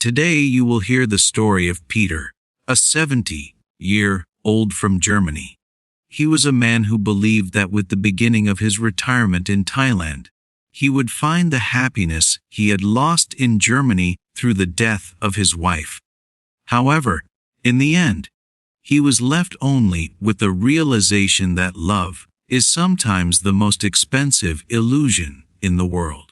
today you will hear the story of Peter, a 70-year-old from Germany. He was a man who believed that with the beginning of his retirement in Thailand, he would find the happiness he had lost in Germany through the death of his wife. However, in the end, he was left only with the realization that love is sometimes the most expensive illusion in the world.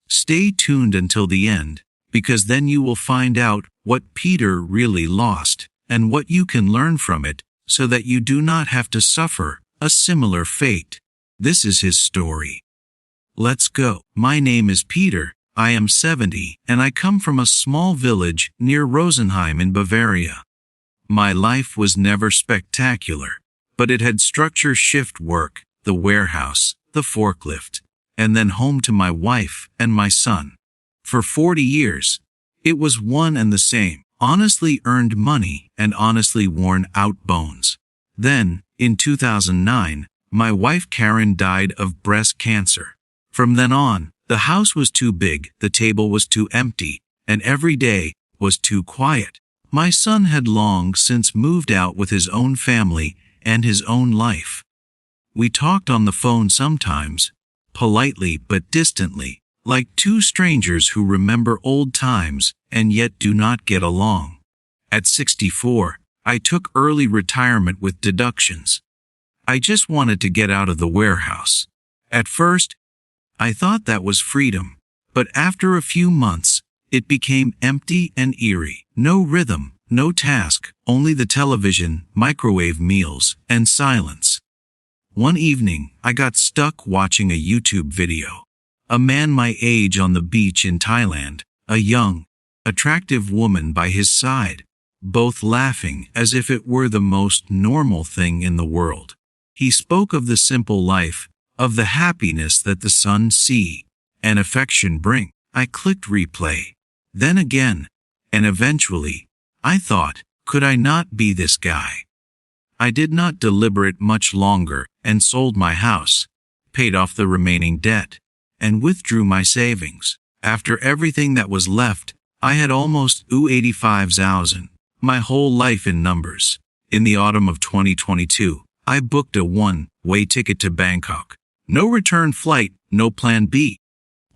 Stay tuned until the end, because then you will find out what Peter really lost and what you can learn from it so that you do not have to suffer a similar fate. This is his story. Let's go. My name is Peter, I am 70, and I come from a small village near Rosenheim in Bavaria. My life was never spectacular, but it had structure, shift work, the warehouse, the forklift, and then home to my wife and my son. For 40 years, it was one and the same, honestly earned money and honestly worn out bones. Then, in 2009, my wife Karen died of breast cancer. From then on, the house was too big, the table was too empty, and every day was too quiet. My son had long since moved out with his own family and his own life. We talked on the phone sometimes, politely but distantly, like two strangers who remember old times and yet do not get along. At 64, I took early retirement with deductions. I just wanted to get out of the warehouse. At first, I thought that was freedom, but after a few months, it became empty and eerie. No rhythm, no task, only the television, microwave meals, and silence. One evening, I got stuck watching a YouTube video. A man my age on the beach in Thailand, a young, attractive woman by his side, both laughing as if it were the most normal thing in the world. He spoke of the simple life, of the happiness that the sun, sea, and affection bring. I clicked replay. Then again, and eventually, I thought, could I not be this guy? I did not deliberate much longer and sold my house, paid off the remaining debt, and withdrew my savings. After everything that was left, I had almost 85,000, my whole life in numbers. In the autumn of 2022, I booked a one-way ticket to Bangkok. No return flight, no plan B.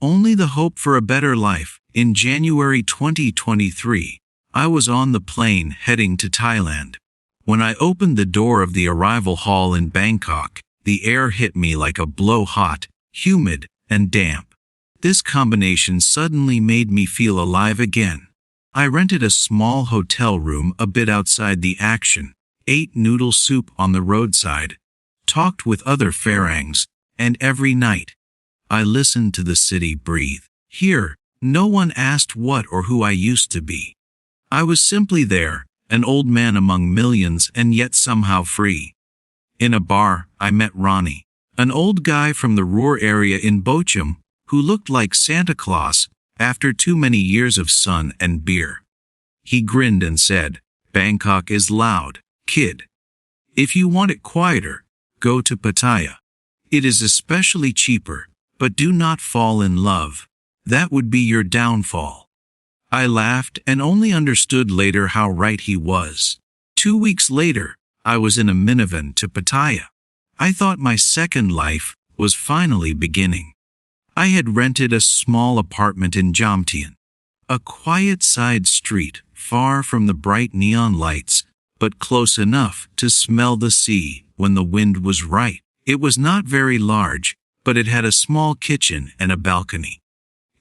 Only the hope for a better life. In January 2023, I was on the plane heading to Thailand. When I opened the door of the arrival hall in Bangkok, the air hit me like a blow, hot, humid, and damp. This combination suddenly made me feel alive again. I rented a small hotel room a bit outside the action, ate noodle soup on the roadside, talked with other Farangs, and every night, I listened to the city breathe. Here, no one asked what or who I used to be. I was simply there, an old man among millions and yet somehow free. In a bar, I met Ronnie, an old guy from the Ruhr area in Bochum, who looked like Santa Claus after too many years of sun and beer. He grinned and said, "Bangkok is loud, kid. If you want it quieter, go to Pattaya. It is especially cheaper, but do not fall in love. That would be your downfall." I laughed and only understood later how right he was. 2 weeks later, I was in a minivan to Pattaya. I thought my second life was finally beginning. I had rented a small apartment in Jomtien, a quiet side street far from the bright neon lights, but close enough to smell the sea when the wind was right. It was not very large, but it had a small kitchen and a balcony.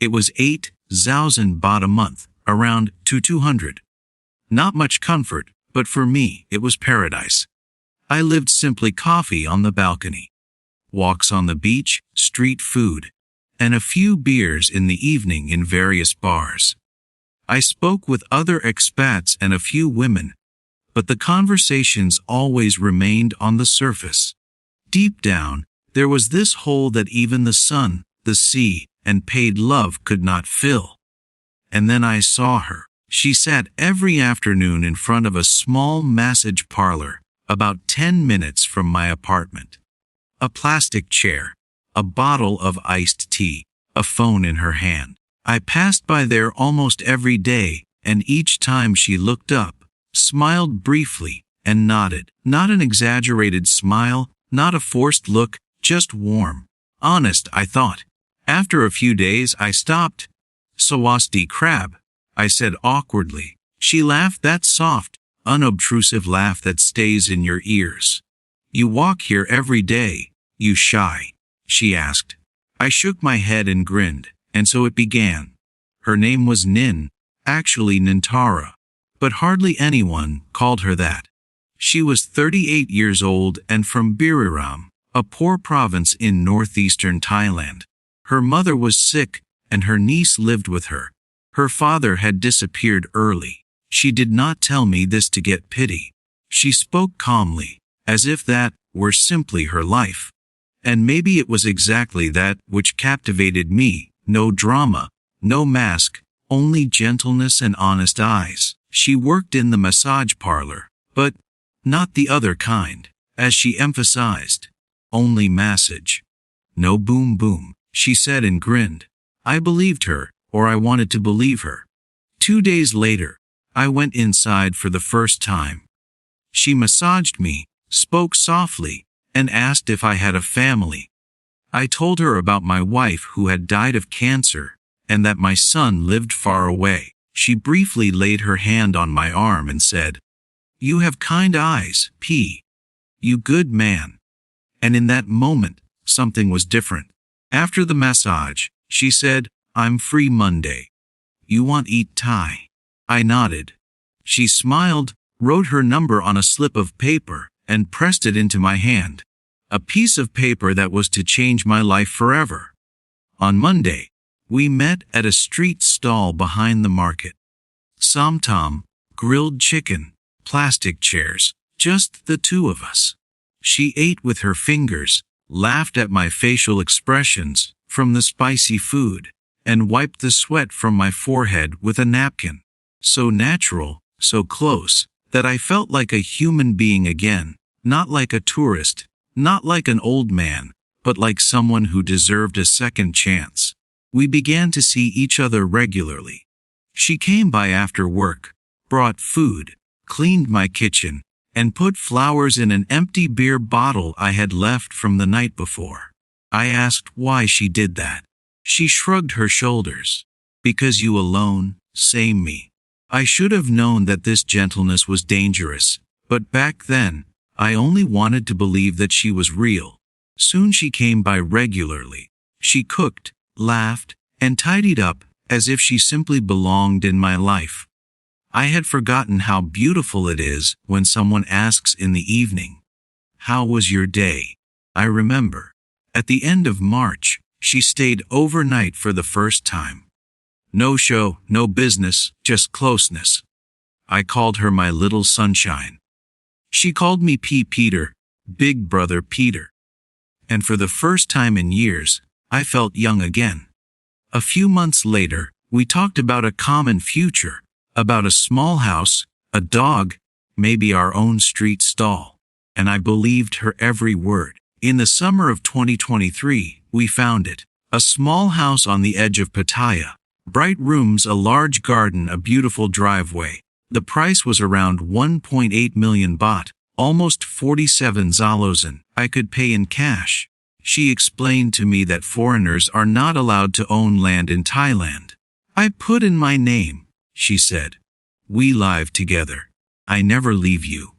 It was 8,000 baht a month, around 200. Not much comfort, but for me, it was paradise. I lived simply, coffee on the balcony, walks on the beach, street food, and a few beers in the evening in various bars. I spoke with other expats and a few women, but the conversations always remained on the surface. Deep down, there was this hole that even the sun, the sea, and paid love could not fill. And then I saw her. She sat every afternoon in front of a small massage parlor, about 10 minutes from my apartment. A plastic chair, a bottle of iced tea, a phone in her hand. I passed by there almost every day, and each time she looked up, smiled briefly, and nodded. Not an exaggerated smile, not a forced look, just warm. Honest, I thought. After a few days, I stopped. "Sawasdee crab," I said awkwardly. She laughed, that soft, unobtrusive laugh that stays in your ears. "You walk here every day, you shy?" she asked. I shook my head and grinned, and so it began. Her name was Nin, actually Nintara, but hardly anyone called her that. She was 38 years old and from Buriram, a poor province in northeastern Thailand. Her mother was sick, and her niece lived with her. Her father had disappeared early. She did not tell me this to get pity. She spoke calmly, as if that were simply her life. And maybe it was exactly that which captivated me. No drama, no mask, only gentleness and honest eyes. She worked in the massage parlor, but not the other kind, as she emphasized. Only massage. No boom boom, she said and grinned. I believed her, or I wanted to believe her. 2 days later, I went inside for the first time. She massaged me, spoke softly, and asked if I had a family. I told her about my wife who had died of cancer, and that my son lived far away. She briefly laid her hand on my arm and said, "You have kind eyes, P. You good man." And in that moment, something was different. After the massage, she said, "I'm free Monday. You want eat Thai?" I nodded. She smiled, wrote her number on a slip of paper, and pressed it into my hand. A piece of paper that was to change my life forever. On Monday, we met at a street stall behind the market. Somtam, grilled chicken, plastic chairs, just the two of us. She ate with her fingers, laughed at my facial expressions from the spicy food, and wiped the sweat from my forehead with a napkin. So natural, so close, that I felt like a human being again, not like a tourist, not like an old man, but like someone who deserved a second chance. We began to see each other regularly. She came by after work, brought food, cleaned my kitchen, and put flowers in an empty beer bottle I had left from the night before. I asked why she did that. She shrugged her shoulders. "Because you alone, same me." I should have known that this gentleness was dangerous, but back then, I only wanted to believe that she was real. Soon she came by regularly. She cooked, laughed, and tidied up, as if she simply belonged in my life. I had forgotten how beautiful it is when someone asks in the evening, "How was your day?" I remember. At the end of March, she stayed overnight for the first time. No show, no business, just closeness. I called her my little sunshine. She called me Peter, Big Brother Peter. And for the first time in years, I felt young again. A few months later, we talked about a common future, about a small house, a dog, maybe our own street stall. And I believed her every word. In the summer of 2023, we found it. A small house on the edge of Pattaya. Bright rooms, a large garden, a beautiful driveway. The price was around 1.8 million baht, almost 47 zalosen. I could pay in cash. She explained to me that foreigners are not allowed to own land in Thailand. "I put in my name," she said. "We live together. I never leave you."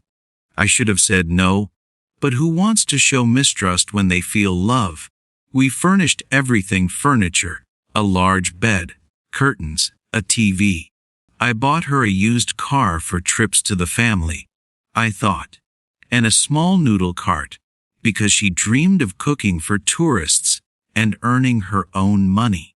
I should have said no, but who wants to show mistrust when they feel love? We furnished everything: furniture, a large bed, curtains, a TV. I bought her a used car for trips to the family, I thought, and a small noodle cart, because she dreamed of cooking for tourists and earning her own money.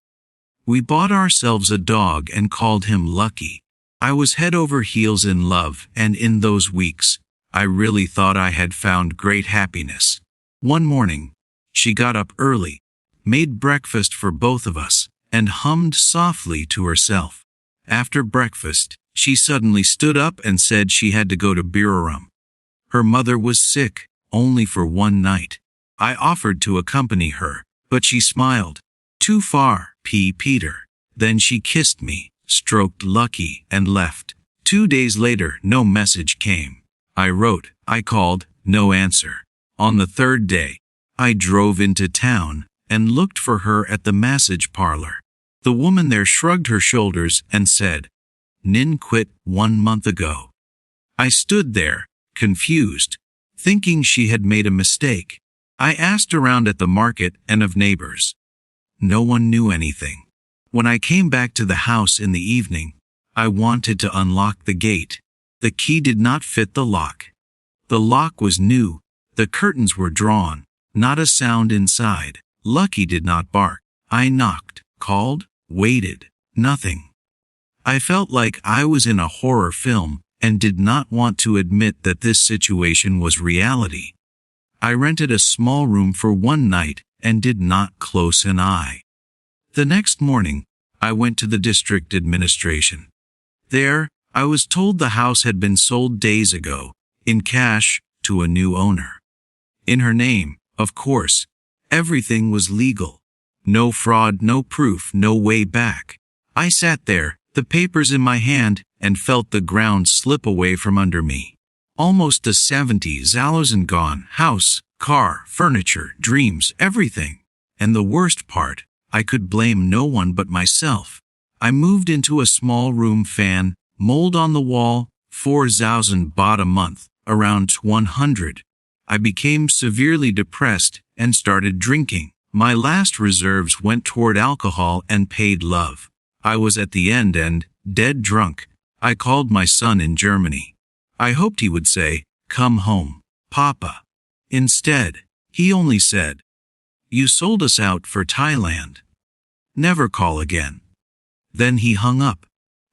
We bought ourselves a dog and called him Lucky. I was head over heels in love, and in those weeks, I really thought I had found great happiness. One morning, she got up early, made breakfast for both of us, and hummed softly to herself. After breakfast, she suddenly stood up and said she had to go to Buriram. Her mother was sick, only for one night. I offered to accompany her, but she smiled. "Too far, Peter." Then she kissed me, stroked Lucky, and left. 2 days later, no message came. I wrote, I called, no answer. On the third day, I drove into town and looked for her at the massage parlor. The woman there shrugged her shoulders and said, Nin quit 1 month ago. I stood there, confused, thinking she had made a mistake. I asked around at the market and of neighbors. No one knew anything. When I came back to the house in the evening, I wanted to unlock the gate. The key did not fit the lock. The lock was new. The curtains were drawn. Not a sound inside. Lucky did not bark. I knocked, called, waited. Nothing. I felt like I was in a horror film and did not want to admit that this situation was reality. I rented a small room for 1 night and did not close an eye. The next morning, I went to the district administration. There, I was told the house had been sold days ago, in cash, to a new owner. In her name, of course. Everything was legal. No fraud, no proof, no way back. I sat there, the papers in my hand, and felt the ground slip away from under me. Almost a 70,000 gone, house, car, furniture, dreams, everything. And the worst part, I could blame no one but myself. I moved into a small room, fan, mold on the wall, 4,000 baht a month, around 100. I became severely depressed and started drinking. My last reserves went toward alcohol and paid love. I was at the end and, dead drunk. I called my son in Germany. I hoped he would say, "Come home, Papa." Instead, he only said, "You sold us out for Thailand. Never call again." Then he hung up.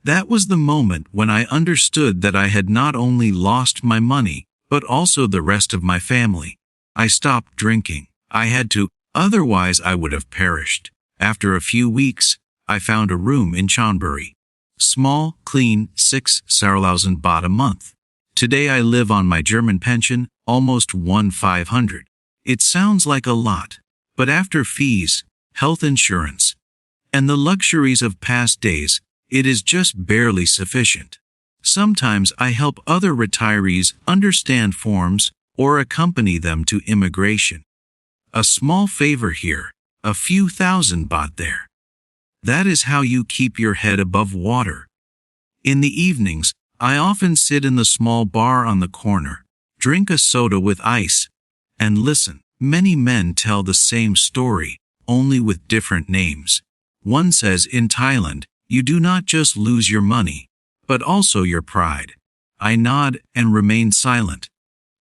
That was the moment when I understood that I had not only lost my money, but also the rest of my family. I stopped drinking. I had to, otherwise I would have perished. After a few weeks, I found a room in Chonburi. Small, clean, 6,000 baht a month. Today I live on my German pension, almost 1,500. It sounds like a lot, but after fees, health insurance, and the luxuries of past days, it is just barely sufficient. Sometimes I help other retirees understand forms or accompany them to immigration. A small favor here, a few thousand baht there. That is how you keep your head above water. In the evenings, I often sit in the small bar on the corner, drink a soda with ice, and listen. Many men tell the same story, only with different names. One says in Thailand, you do not just lose your money, but also your pride. I nod and remain silent.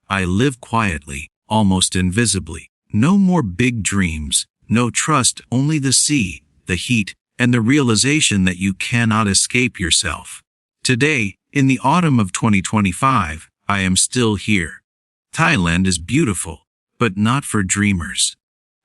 I live quietly, almost invisibly. No more big dreams, no trust, only the sea, the heat, and the realization that you cannot escape yourself. Today, in the autumn of 2025, I am still here. Thailand is beautiful, but not for dreamers.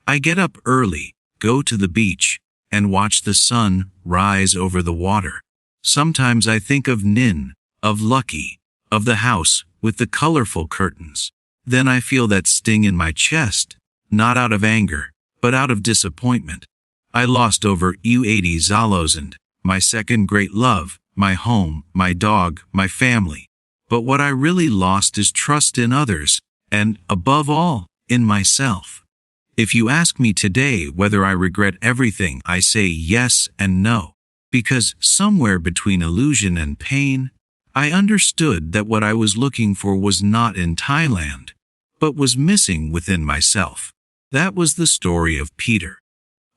I get up early, go to the beach, and watch the sun rise over the water. Sometimes I think of Nin, of Lucky, of the house with the colorful curtains. Then I feel that sting in my chest, not out of anger, but out of disappointment. I lost over 80,000, my second great love, my home, my dog, my family. But what I really lost is trust in others, and, above all, in myself. If you ask me today whether I regret everything, I say yes and no. Because somewhere between illusion and pain, I understood that what I was looking for was not in Thailand, but was missing within myself. That was the story of Peter.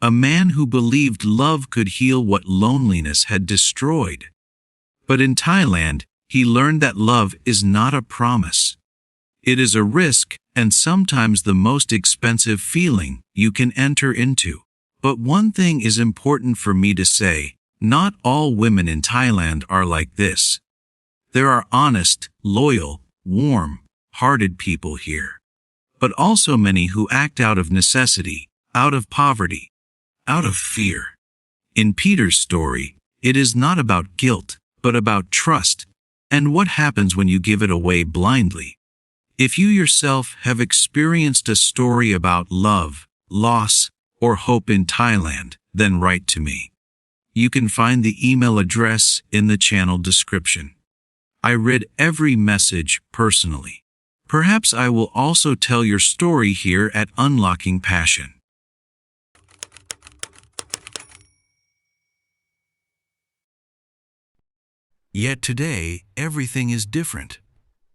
A man who believed love could heal what loneliness had destroyed. But in Thailand, he learned that love is not a promise. It is a risk, and sometimes the most expensive feeling you can enter into. But one thing is important for me to say, not all women in Thailand are like this. There are honest, loyal, warm-hearted people here. But also many who act out of necessity, out of poverty, out of fear. In Peter's story, it is not about guilt, but about trust, and what happens when you give it away blindly. If you yourself have experienced a story about love, loss, or hope in Thailand, then write to me. You can find the email address in the channel description. I read every message personally. Perhaps I will also tell your story here at Unlocking Passion. Yet today, everything is different.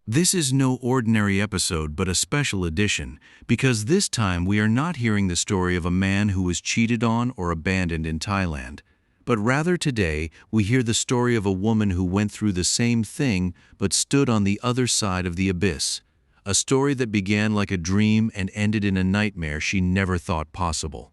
This is no ordinary episode but a special edition, because this time we are not hearing the story of a man who was cheated on or abandoned in Thailand, but rather today we hear the story of a woman who went through the same thing but stood on the other side of the abyss. A story that began like a dream and ended in a nightmare she never thought possible.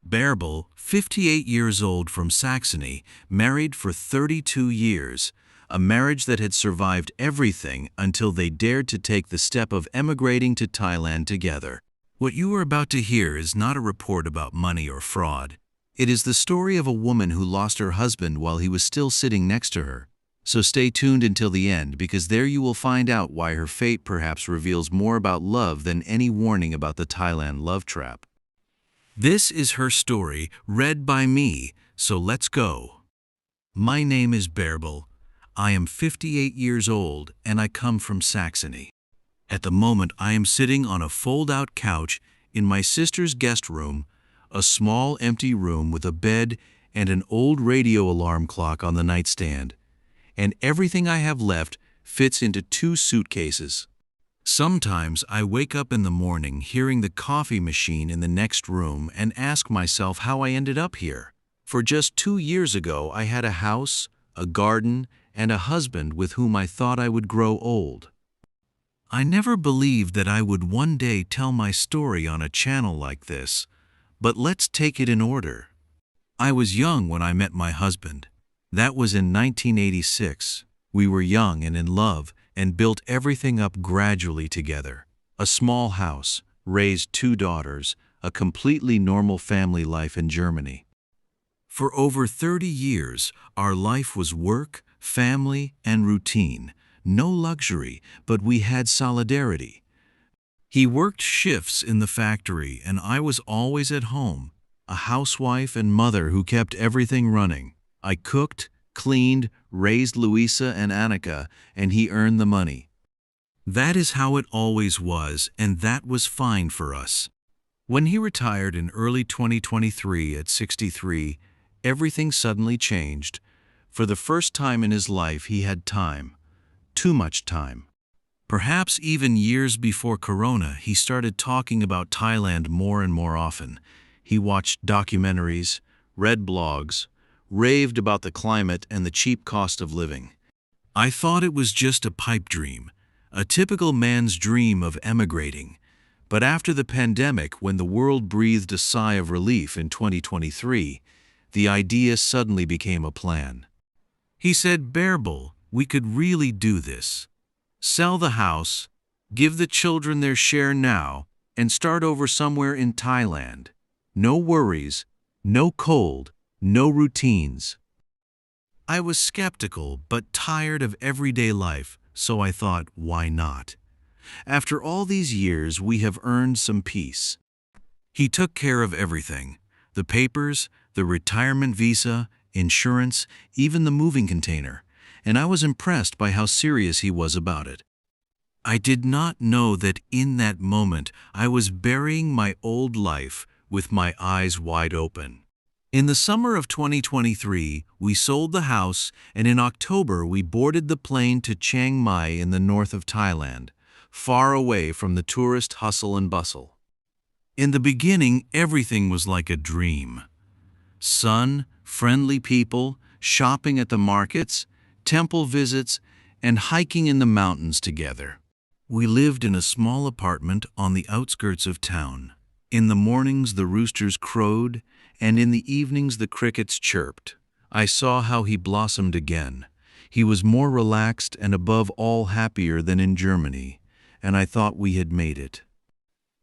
Bärbel, 58 years old from Saxony, married for 32 years, a marriage that had survived everything until they dared to take the step of emigrating to Thailand together. What you are about to hear is not a report about money or fraud. It is the story of a woman who lost her husband while he was still sitting next to her. So stay tuned until the end, because there you will find out why her fate perhaps reveals more about love than any warning about the Thailand love trap. This is her story, read by me, so let's go. My name is Bärbel. I am 58 years old and I come from Saxony. At the moment I am sitting on a fold-out couch in my sister's guest room, a small empty room with a bed and an old radio alarm clock on the nightstand. And everything I have left fits into 2 suitcases. Sometimes I wake up in the morning hearing the coffee machine in the next room and ask myself how I ended up here. For just 2 years ago I had a house, a garden, and a husband with whom I thought I would grow old. I never believed that I would one day tell my story on a channel like this, but let's take it in order. I was young when I met my husband. That was in 1986. We were young and in love and built everything up gradually together. A small house, raised 2 daughters, a completely normal family life in Germany. For over 30 years, our life was work, family, and routine. No luxury, but we had solidarity. He worked shifts in the factory and I was always at home, a housewife and mother who kept everything running. I cooked, cleaned, raised Luisa and Annika, and he earned the money. That is how it always was, and that was fine for us. When he retired in early 2023 at 63, everything suddenly changed. For the first time in his life he had time. Too much time. Perhaps even years before Corona, he started talking about Thailand more and more often. He watched documentaries, read blogs, raved about the climate and the cheap cost of living. I thought it was just a pipe dream, a typical man's dream of emigrating. But after the pandemic, when the world breathed a sigh of relief in 2023, the idea suddenly became a plan. He said, "Bärbel, we could really do this. Sell the house, give the children their share now, and start over somewhere in Thailand. No worries, no cold, no routines." I was skeptical but tired of everyday life, so I thought, why not? After all these years, we have earned some peace. He took care of everything: the papers, the retirement visa, insurance, even the moving container, and I was impressed by how serious he was about it. I did not know that in that moment I was burying my old life with my eyes wide open. In the summer of 2023, we sold the house, and in October we boarded the plane to Chiang Mai in the north of Thailand, far away from the tourist hustle and bustle. In the beginning, everything was like a dream. Sun, friendly people, shopping at the markets, temple visits, and hiking in the mountains together. We lived in a small apartment on the outskirts of town. In the mornings the roosters crowed, and in the evenings the crickets chirped. I saw how he blossomed again. He was more relaxed and above all happier than in Germany, and I thought we had made it.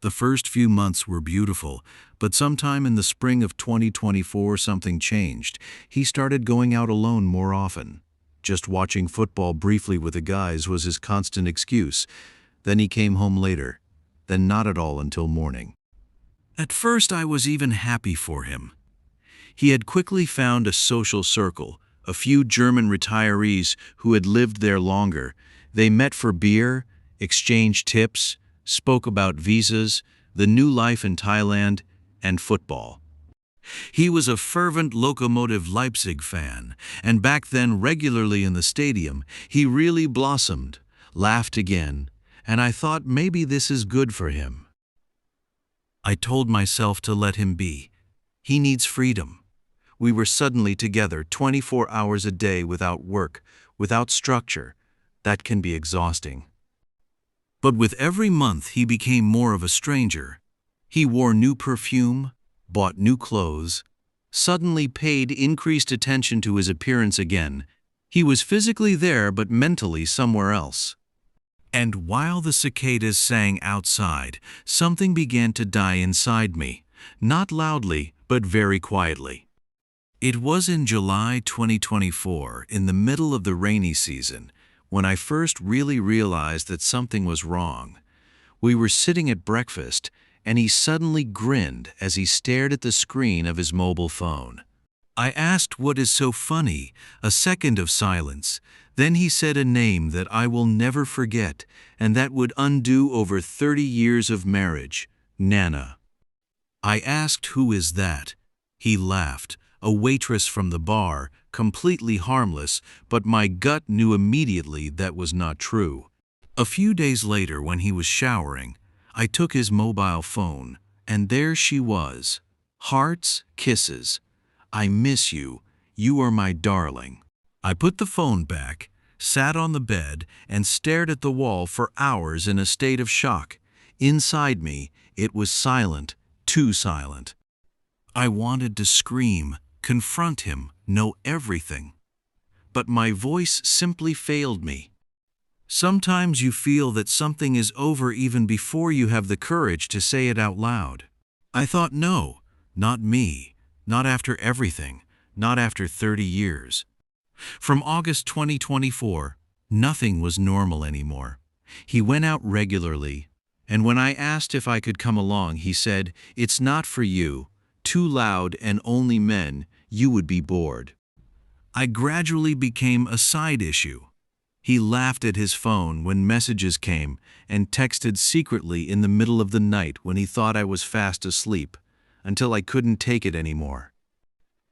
The first few months were beautiful, but sometime in the spring of 2024 something changed. He started going out alone more often. Just watching football briefly with the guys was his constant excuse. Then he came home later, then not at all until morning. At first I was even happy for him. He had quickly found a social circle, a few German retirees who had lived there longer. They met for beer, exchanged tips, spoke about visas, the new life in Thailand, and football. He was a fervent Lokomotiv Leipzig fan, and back then regularly in the stadium. He really blossomed, laughed again, and I thought maybe this is good for him. I told myself to let him be. He needs freedom. We were suddenly together 24 hours a day without work, without structure. That can be exhausting. But with every month he became more of a stranger. He wore new perfume, bought new clothes, suddenly paid increased attention to his appearance again. He was physically there but mentally somewhere else. And while the cicadas sang outside, something began to die inside me, not loudly, but very quietly. It was in July 2024, in the middle of the rainy season, when I first really realized that something was wrong. We were sitting at breakfast, and he suddenly grinned as he stared at the screen of his mobile phone. I asked what is so funny, a second of silence. Then he said a name that I will never forget, and that would undo over 30 years of marriage, Nana. I asked, "Who is that?" He laughed, a waitress from the bar, completely harmless, but my gut knew immediately that was not true. A few days later, when he was showering, I took his mobile phone, and there she was. Hearts, kisses. "I miss you. You are my darling." I put the phone back, sat on the bed, and stared at the wall for hours in a state of shock. Inside me, it was silent, too silent. I wanted to scream, confront him, know everything. But my voice simply failed me. Sometimes you feel that something is over even before you have the courage to say it out loud. I thought, no, not me, not after everything, not after 30 years. From August 2024, nothing was normal anymore. He went out regularly, and when I asked if I could come along, he said, "It's not for you, too loud and only men, you would be bored." I gradually became a side issue. He laughed at his phone when messages came and texted secretly in the middle of the night when he thought I was fast asleep, until I couldn't take it anymore.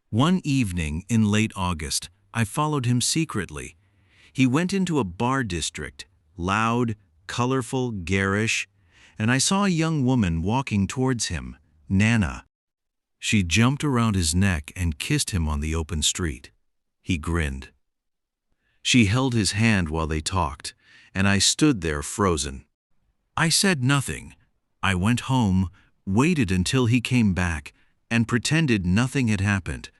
One evening in late August, I followed him secretly. He went into a bar district, loud, colorful, garish, and I saw a young woman walking towards him, Nana. She jumped around his neck and kissed him on the open street. He grinned. She held his hand while they talked, and I stood there frozen. I said nothing. I went home, waited until he came back, and pretended nothing had happened.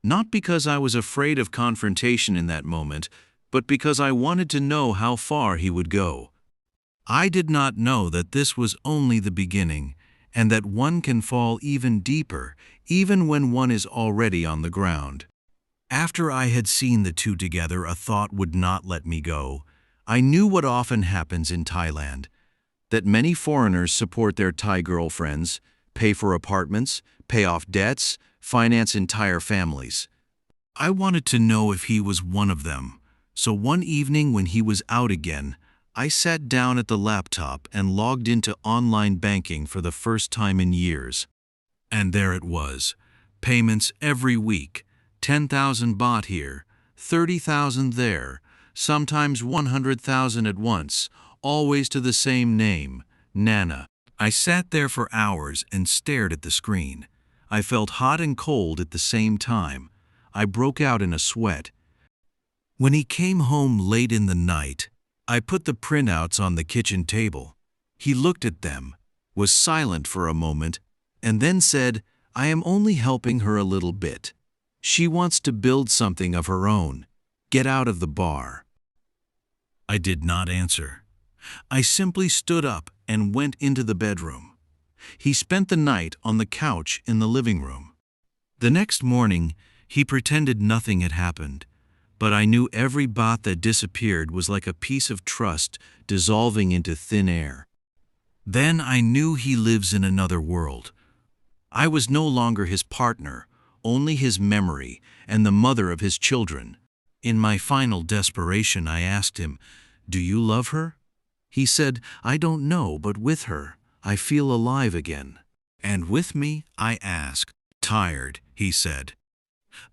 Not because I was afraid of confrontation in that moment, but because I wanted to know how far he would go. I did not know that this was only the beginning, and that one can fall even deeper, even when one is already on the ground. After I had seen the two together, a thought would not let me go. I knew what often happens in Thailand, that many foreigners support their Thai girlfriends, pay for apartments, pay off debts, finance entire families. I wanted to know if he was one of them, so one evening when he was out again, I sat down at the laptop and logged into online banking for the first time in years. And there it was, payments every week. 10,000 baht here, 30,000 there, sometimes 100,000 at once, always to the same name, Nana. I sat there for hours and stared at the screen. I felt hot and cold at the same time. I broke out in a sweat. When he came home late in the night, I put the printouts on the kitchen table. He looked at them, was silent for a moment, and then said, "I am only helping her a little bit. She wants to build something of her own. Get out of the bar." I did not answer. I simply stood up and went into the bedroom. He spent the night on the couch in the living room. The next morning, he pretended nothing had happened, but I knew every baht that disappeared was like a piece of trust dissolving into thin air. Then I knew he lives in another world. I was no longer his partner, only his memory and the mother of his children. In my final desperation, I asked him, "Do you love her?" He said, "I don't know, but with her, I feel alive again." "And with me?" I asked. "Tired," he said.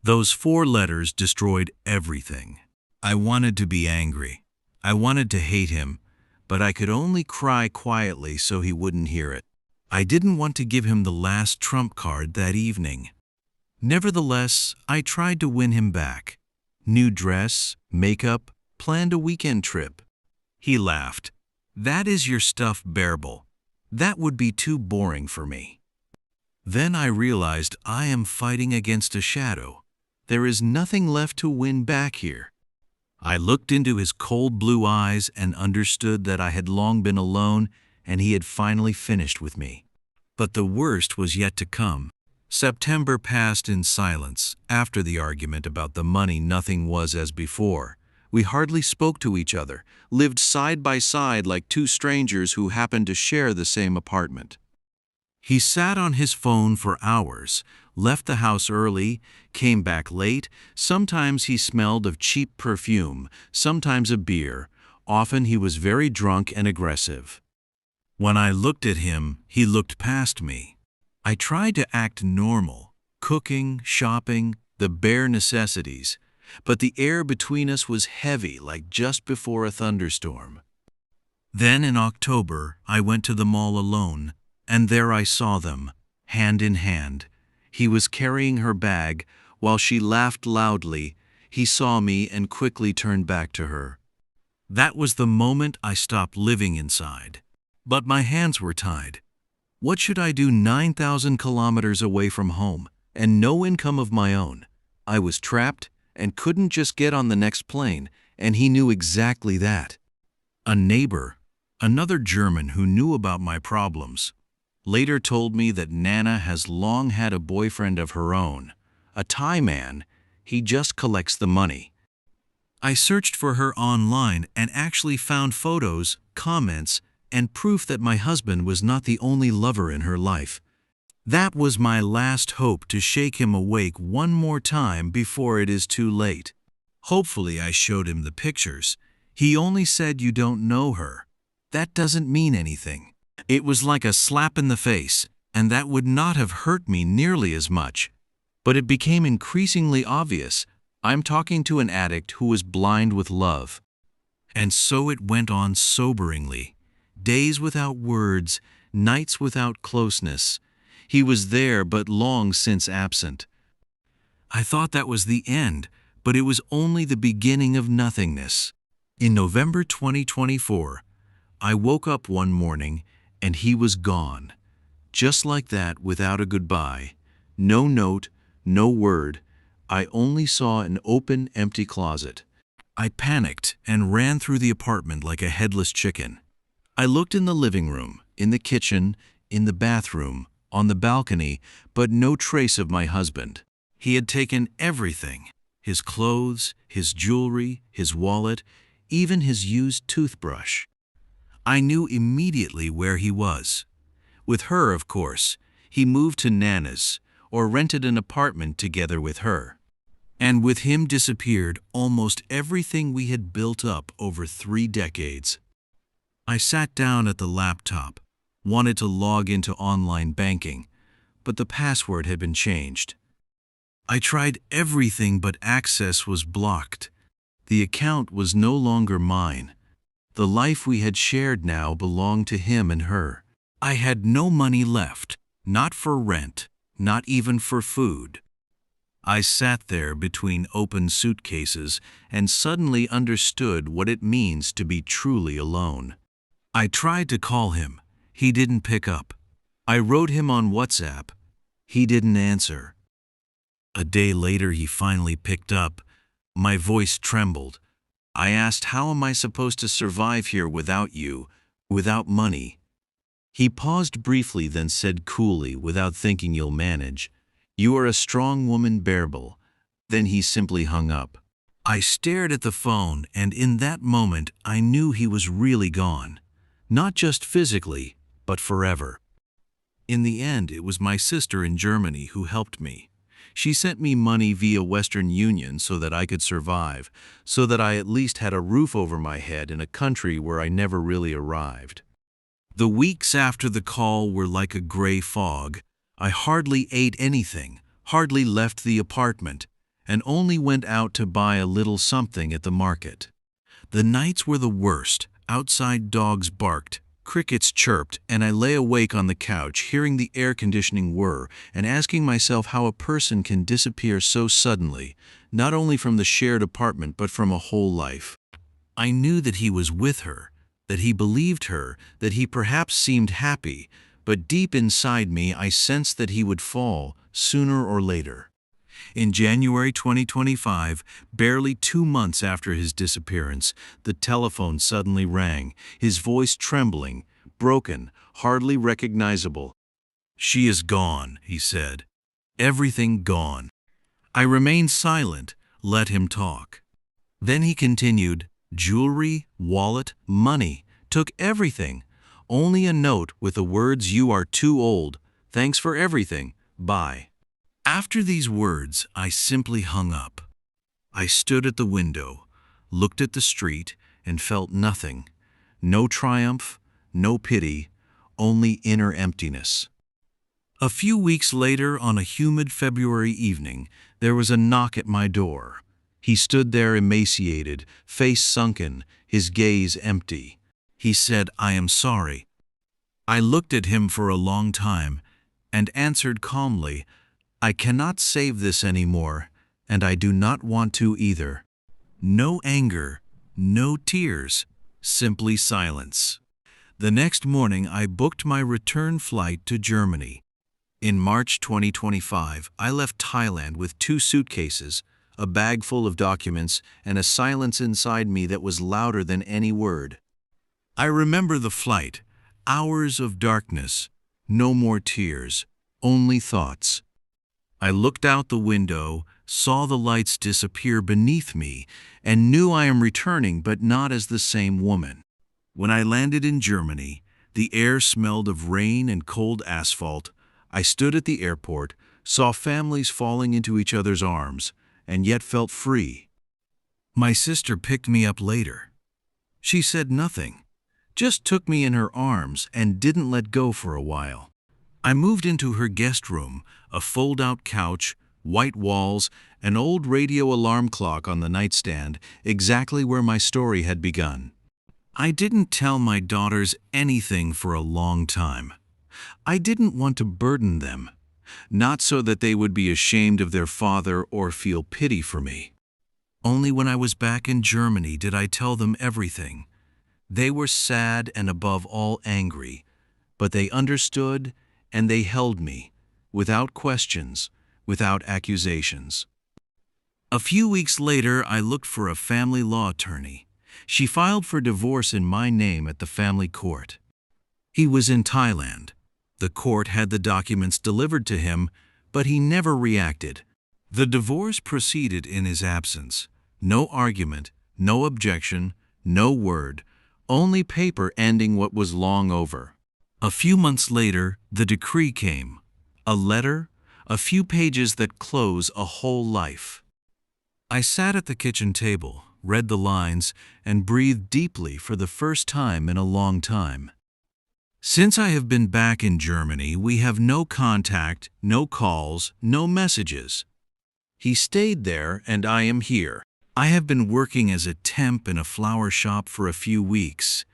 Those 4 letters destroyed everything. I wanted to be angry. I wanted to hate him, but I could only cry quietly so he wouldn't hear it. I didn't want to give him the last trump card that evening. Nevertheless, I tried to win him back. New dress, makeup, planned a weekend trip. He laughed. "That is your stuff, Bearable. That would be too boring for me." Then I realized I am fighting against a shadow. There is nothing left to win back here. I looked into his cold blue eyes and understood that I had long been alone and he had finally finished with me. But the worst was yet to come. September passed in silence. After the argument about the money, nothing was as before. We hardly spoke to each other, lived side by side like 2 strangers who happened to share the same apartment. He sat on his phone for hours, left the house early, came back late. Sometimes he smelled of cheap perfume, sometimes of beer. Often he was very drunk and aggressive. When I looked at him, he looked past me. I tried to act normal, cooking, shopping, the bare necessities, but the air between us was heavy like just before a thunderstorm. Then in October, I went to the mall alone, and there I saw them, hand in hand. He was carrying her bag. While she laughed loudly, he saw me and quickly turned back to her. That was the moment I stopped living inside. But my hands were tied. What should I do 9,000 kilometers away from home, and no income of my own? I was trapped and couldn't just get on the next plane, and he knew exactly that. A neighbor, another German who knew about my problems, later told me that Nana has long had a boyfriend of her own, a Thai man. He just collects the money. I searched for her online and actually found photos, comments, and proof that my husband was not the only lover in her life. That was my last hope to shake him awake one more time before it is too late. Hopefully I showed him the pictures. He only said, "You don't know her." That doesn't mean anything. It was like a slap in the face, and that would not have hurt me nearly as much. But it became increasingly obvious. I'm talking to an addict who was blind with love. And so it went on soberingly. Days without words, nights without closeness. He was there but long since absent. I thought that was the end, but it was only the beginning of nothingness. In November 2024, I woke up one morning and he was gone. Just like that, without a goodbye. No note, no word. I only saw an open, empty closet. I panicked and ran through the apartment like a headless chicken. I looked in the living room, in the kitchen, in the bathroom, on the balcony, but no trace of my husband. He had taken everything: his clothes, his jewelry, his wallet, even his used toothbrush. I knew immediately where he was. With her, of course. He moved to Nana's, or rented an apartment together with her. And with him disappeared almost everything we had built up over 3 decades. I sat down at the laptop, wanted to log into online banking, but the password had been changed. I tried everything, but access was blocked. The account was no longer mine. The life we had shared now belonged to him and her. I had no money left, not for rent, not even for food. I sat there between open suitcases and suddenly understood what it means to be truly alone. I tried to call him. He didn't pick up. I wrote him on WhatsApp. He didn't answer. A day later, he finally picked up. My voice trembled. I asked, "How am I supposed to survive here without you, without money?" He paused briefly, then said coolly, "Without thinking you'll manage. You are a strong woman, Bearable." Then he simply hung up. I stared at the phone, and in that moment I knew he was really gone. Not just physically, but forever. In the end, it was my sister in Germany who helped me. She sent me money via Western Union so that I could survive, so that I at least had a roof over my head in a country where I never really arrived. The weeks after the call were like a gray fog. I hardly ate anything, hardly left the apartment, and only went out to buy a little something at the market. The nights were the worst. Outside dogs barked, crickets chirped, and I lay awake on the couch hearing the air conditioning whir and asking myself how a person can disappear so suddenly, not only from the shared apartment but from a whole life. I knew that he was with her, that he believed her, that he perhaps seemed happy, but deep inside me I sensed that he would fall, sooner or later. In January 2025, barely 2 months after his disappearance, the telephone suddenly rang, his voice trembling, broken, hardly recognizable. "She is gone," he said. "Everything gone." I remained silent, let him talk. Then he continued, "Jewelry, wallet, money, took everything. Only a note with the words, 'You are too old. Thanks for everything. Bye.'" After these words, I simply hung up. I stood at the window, looked at the street, and felt nothing. No triumph, no pity, only inner emptiness. A few weeks later, on a humid February evening, there was a knock at my door. He stood there emaciated, face sunken, his gaze empty. He said, "I am sorry." I looked at him for a long time and answered calmly, "I cannot save this anymore, and I do not want to either." No anger, no tears, simply silence. The next morning I booked my return flight to Germany. In March 2025, I left Thailand with 2 suitcases, a bag full of documents, and a silence inside me that was louder than any word. I remember the flight, hours of darkness, no more tears, only thoughts. I looked out the window, saw the lights disappear beneath me, and knew I am returning, but not as the same woman. When I landed in Germany, the air smelled of rain and cold asphalt. I stood at the airport, saw families falling into each other's arms, and yet felt free. My sister picked me up later. She said nothing, just took me in her arms and didn't let go for a while. I moved into her guest room, a fold-out couch, white walls, an old radio alarm clock on the nightstand, exactly where my story had begun. I didn't tell my daughters anything for a long time. I didn't want to burden them, not so that they would be ashamed of their father or feel pity for me. Only when I was back in Germany did I tell them everything. They were sad and above all angry, but they understood and they held me, without questions, without accusations. A few weeks later, I looked for a family law attorney. She filed for divorce in my name at the family court. He was in Thailand. The court had the documents delivered to him, but he never reacted. The divorce proceeded in his absence. No argument, no objection, no word, only paper ending what was long over. A few months later, the decree came. A letter, a few pages that close a whole life. I sat at the kitchen table, read the lines, and breathed deeply for the first time in a long time. Since I have been back in Germany, we have no contact, no calls, no messages. He stayed there, and I am here. I have been working as a temp in a flower shop for a few weeks.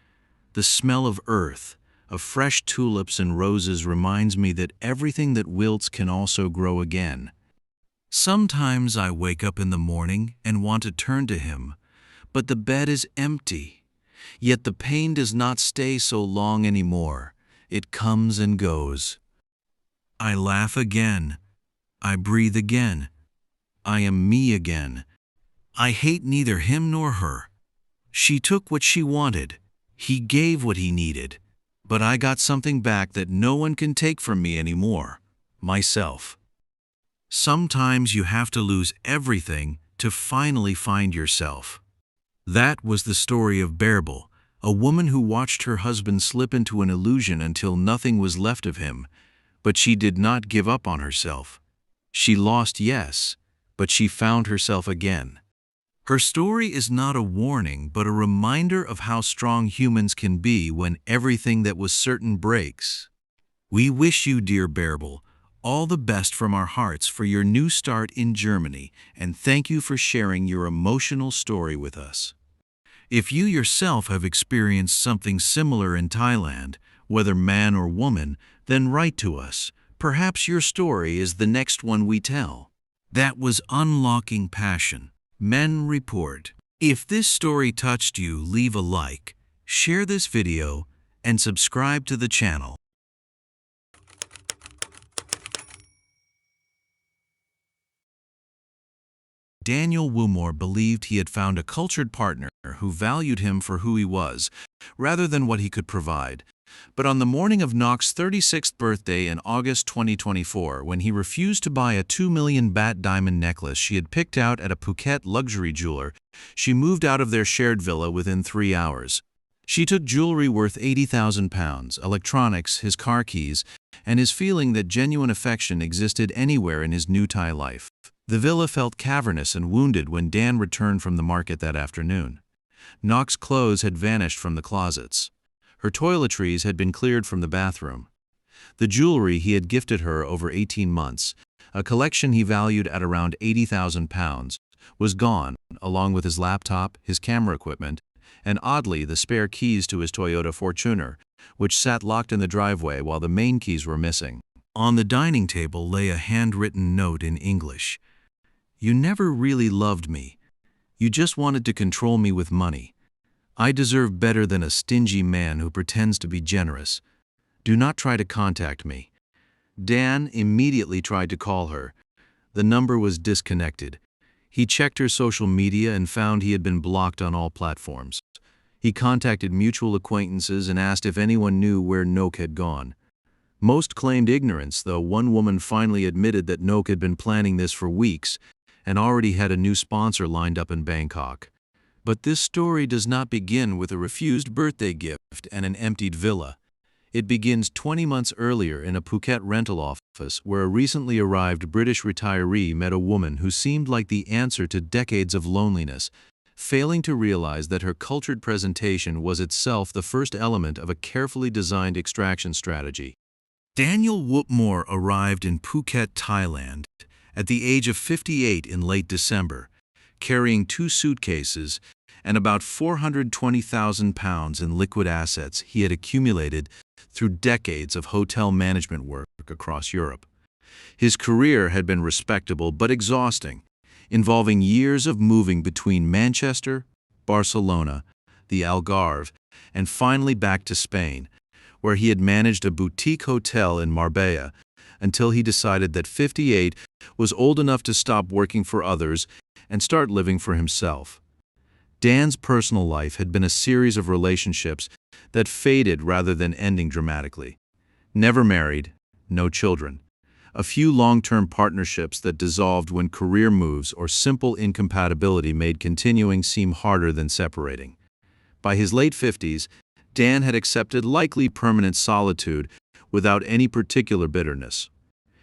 The smell of earth, of fresh tulips and roses reminds me that everything that wilts can also grow again. Sometimes I wake up in the morning and want to turn to him, but the bed is empty. Yet the pain does not stay so long anymore. It comes and goes. I laugh again. I breathe again. I am me again. I hate neither him nor her. She took what she wanted. He gave what he needed. But I got something back that no one can take from me anymore, myself. Sometimes you have to lose everything to finally find yourself. That was the story of Bärbel, a woman who watched her husband slip into an illusion until nothing was left of him, but she did not give up on herself. She lost, yes, but she found herself again. Her story is not a warning, but a reminder of how strong humans can be when everything that was certain breaks. We wish you, dear Bärbel, all the best from our hearts for your new start in Germany, and thank you for sharing your emotional story with us. If you yourself have experienced something similar in Thailand, whether man or woman, then write to us. Perhaps your story is the next one we tell. That was Unlocking Passion. Men Report. If this story touched you, leave a like, share this video, and subscribe to the channel. Daniel Woomore believed he had found a cultured partner who valued him for who he was, rather than what he could provide. But on the morning of Nok's 36th birthday in August 2024, when he refused to buy a 2 million baht diamond necklace she had picked out at a Phuket luxury jeweler, she moved out of their shared villa within 3 hours. She took jewelry worth 80,000 pounds, electronics, his car keys, and his feeling that genuine affection existed anywhere in his new Thai life. The villa felt cavernous and wounded when Dan returned from the market that afternoon. Nok's clothes had vanished from the closets. Her toiletries had been cleared from the bathroom. The jewelry he had gifted her over 18 months, a collection he valued at around 80,000 pounds, was gone, along with his laptop, his camera equipment, and oddly the spare keys to his Toyota Fortuner, which sat locked in the driveway while the main keys were missing. On the dining table lay a handwritten note in English. "You never really loved me. You just wanted to control me with money. I deserve better than a stingy man who pretends to be generous. Do not try to contact me." Dan immediately tried to call her. The number was disconnected. He checked her social media and found he had been blocked on all platforms. He contacted mutual acquaintances and asked if anyone knew where Nok had gone. Most claimed ignorance, though one woman finally admitted that Nok had been planning this for weeks and already had a new sponsor lined up in Bangkok. But this story does not begin with a refused birthday gift and an emptied villa. It begins 20 months earlier in a Phuket rental office where a recently arrived British retiree met a woman who seemed like the answer to decades of loneliness, failing to realize that her cultured presentation was itself the first element of a carefully designed extraction strategy. Daniel Woomore arrived in Phuket, Thailand, at the age of 58 in late December, carrying 2 suitcases and about 420,000 pounds in liquid assets he had accumulated through decades of hotel management work across Europe. His career had been respectable but exhausting, involving years of moving between Manchester, Barcelona, the Algarve, and finally back to Spain, where he had managed a boutique hotel in Marbella until he decided that 58 was old enough to stop working for others and start living for himself. Dan's personal life had been a series of relationships that faded rather than ending dramatically. Never married, no children. A few long-term partnerships that dissolved when career moves or simple incompatibility made continuing seem harder than separating. By his late 50s, Dan had accepted likely permanent solitude without any particular bitterness.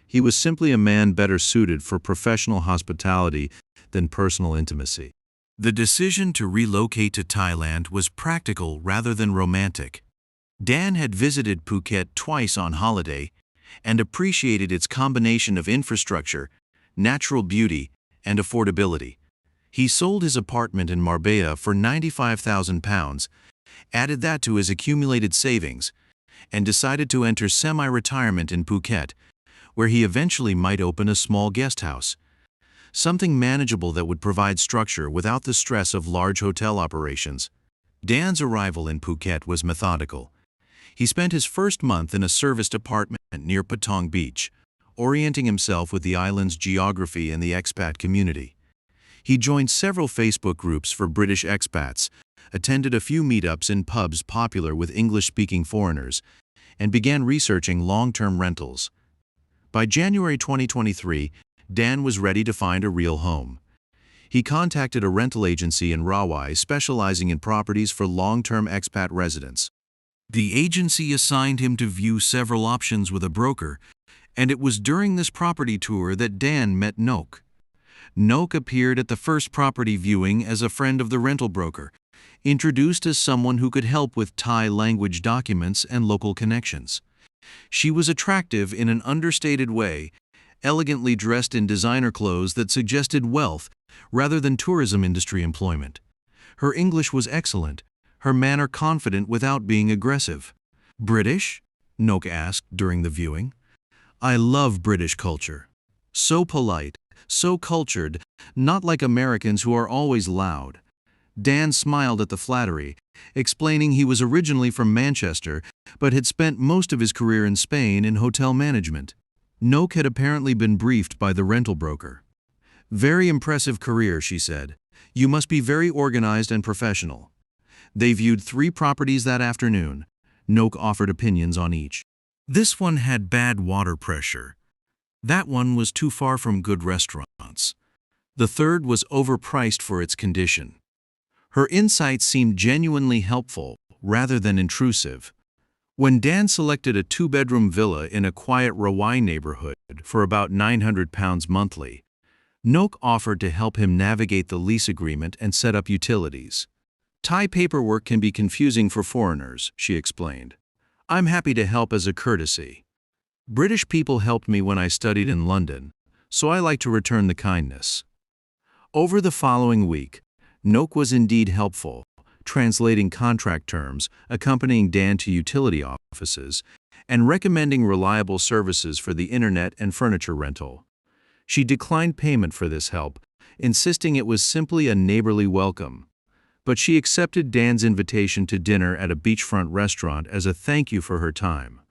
He was simply a man better suited for professional hospitality than personal intimacy. The decision to relocate to Thailand was practical rather than romantic. Dan had visited Phuket twice on holiday and appreciated its combination of infrastructure, natural beauty, and affordability. He sold his apartment in Marbella for 95,000 pounds, added that to his accumulated savings, and decided to enter semi-retirement in Phuket, where he eventually might open a small guest house. Something manageable that would provide structure without the stress of large hotel operations. Dan's arrival in Phuket was methodical. He spent his first month in a serviced apartment near Patong Beach, orienting himself with the island's geography and the expat community. He joined several Facebook groups for British expats, attended a few meetups in pubs popular with English-speaking foreigners, and began researching long-term rentals. By January 2023, Dan was ready to find a real home. He contacted a rental agency in Rawai specializing in properties for long-term expat residents. The agency assigned him to view several options with a broker, And it was during this property tour that Dan met Noak. Noak appeared at the first property viewing as a friend of the rental broker, introduced as someone who could help with Thai language documents and local connections. She was attractive in an understated way, elegantly dressed in designer clothes that suggested wealth rather than tourism industry employment. Her English was excellent, her manner confident without being aggressive. "British?" Noak asked during the viewing. "I love British culture. So polite, so cultured, not like Americans who are always loud." Dan smiled at the flattery, explaining he was originally from Manchester but had spent most of his career in Spain in hotel management. Noak had apparently been briefed by the rental broker. "Very impressive career," she said. "You must be very organized and professional." They viewed 3 properties that afternoon. Noak offered opinions on each. "This one had bad water pressure. That one was too far from good restaurants. The third was overpriced for its condition." Her insights seemed genuinely helpful, rather than intrusive. When Dan selected a 2-bedroom villa in a quiet Rawai neighborhood for about £900 monthly, Noak offered to help him navigate the lease agreement and set up utilities. "Thai paperwork can be confusing for foreigners," she explained. "I'm happy to help as a courtesy. British people helped me when I studied in London, so I like to return the kindness." Over the following week, Noak was indeed helpful, translating contract terms, accompanying Dan to utility offices, and recommending reliable services for the internet and furniture rental. She declined payment for this help, insisting it was simply a neighborly welcome. But she accepted Dan's invitation to dinner at a beachfront restaurant as a thank you for her time.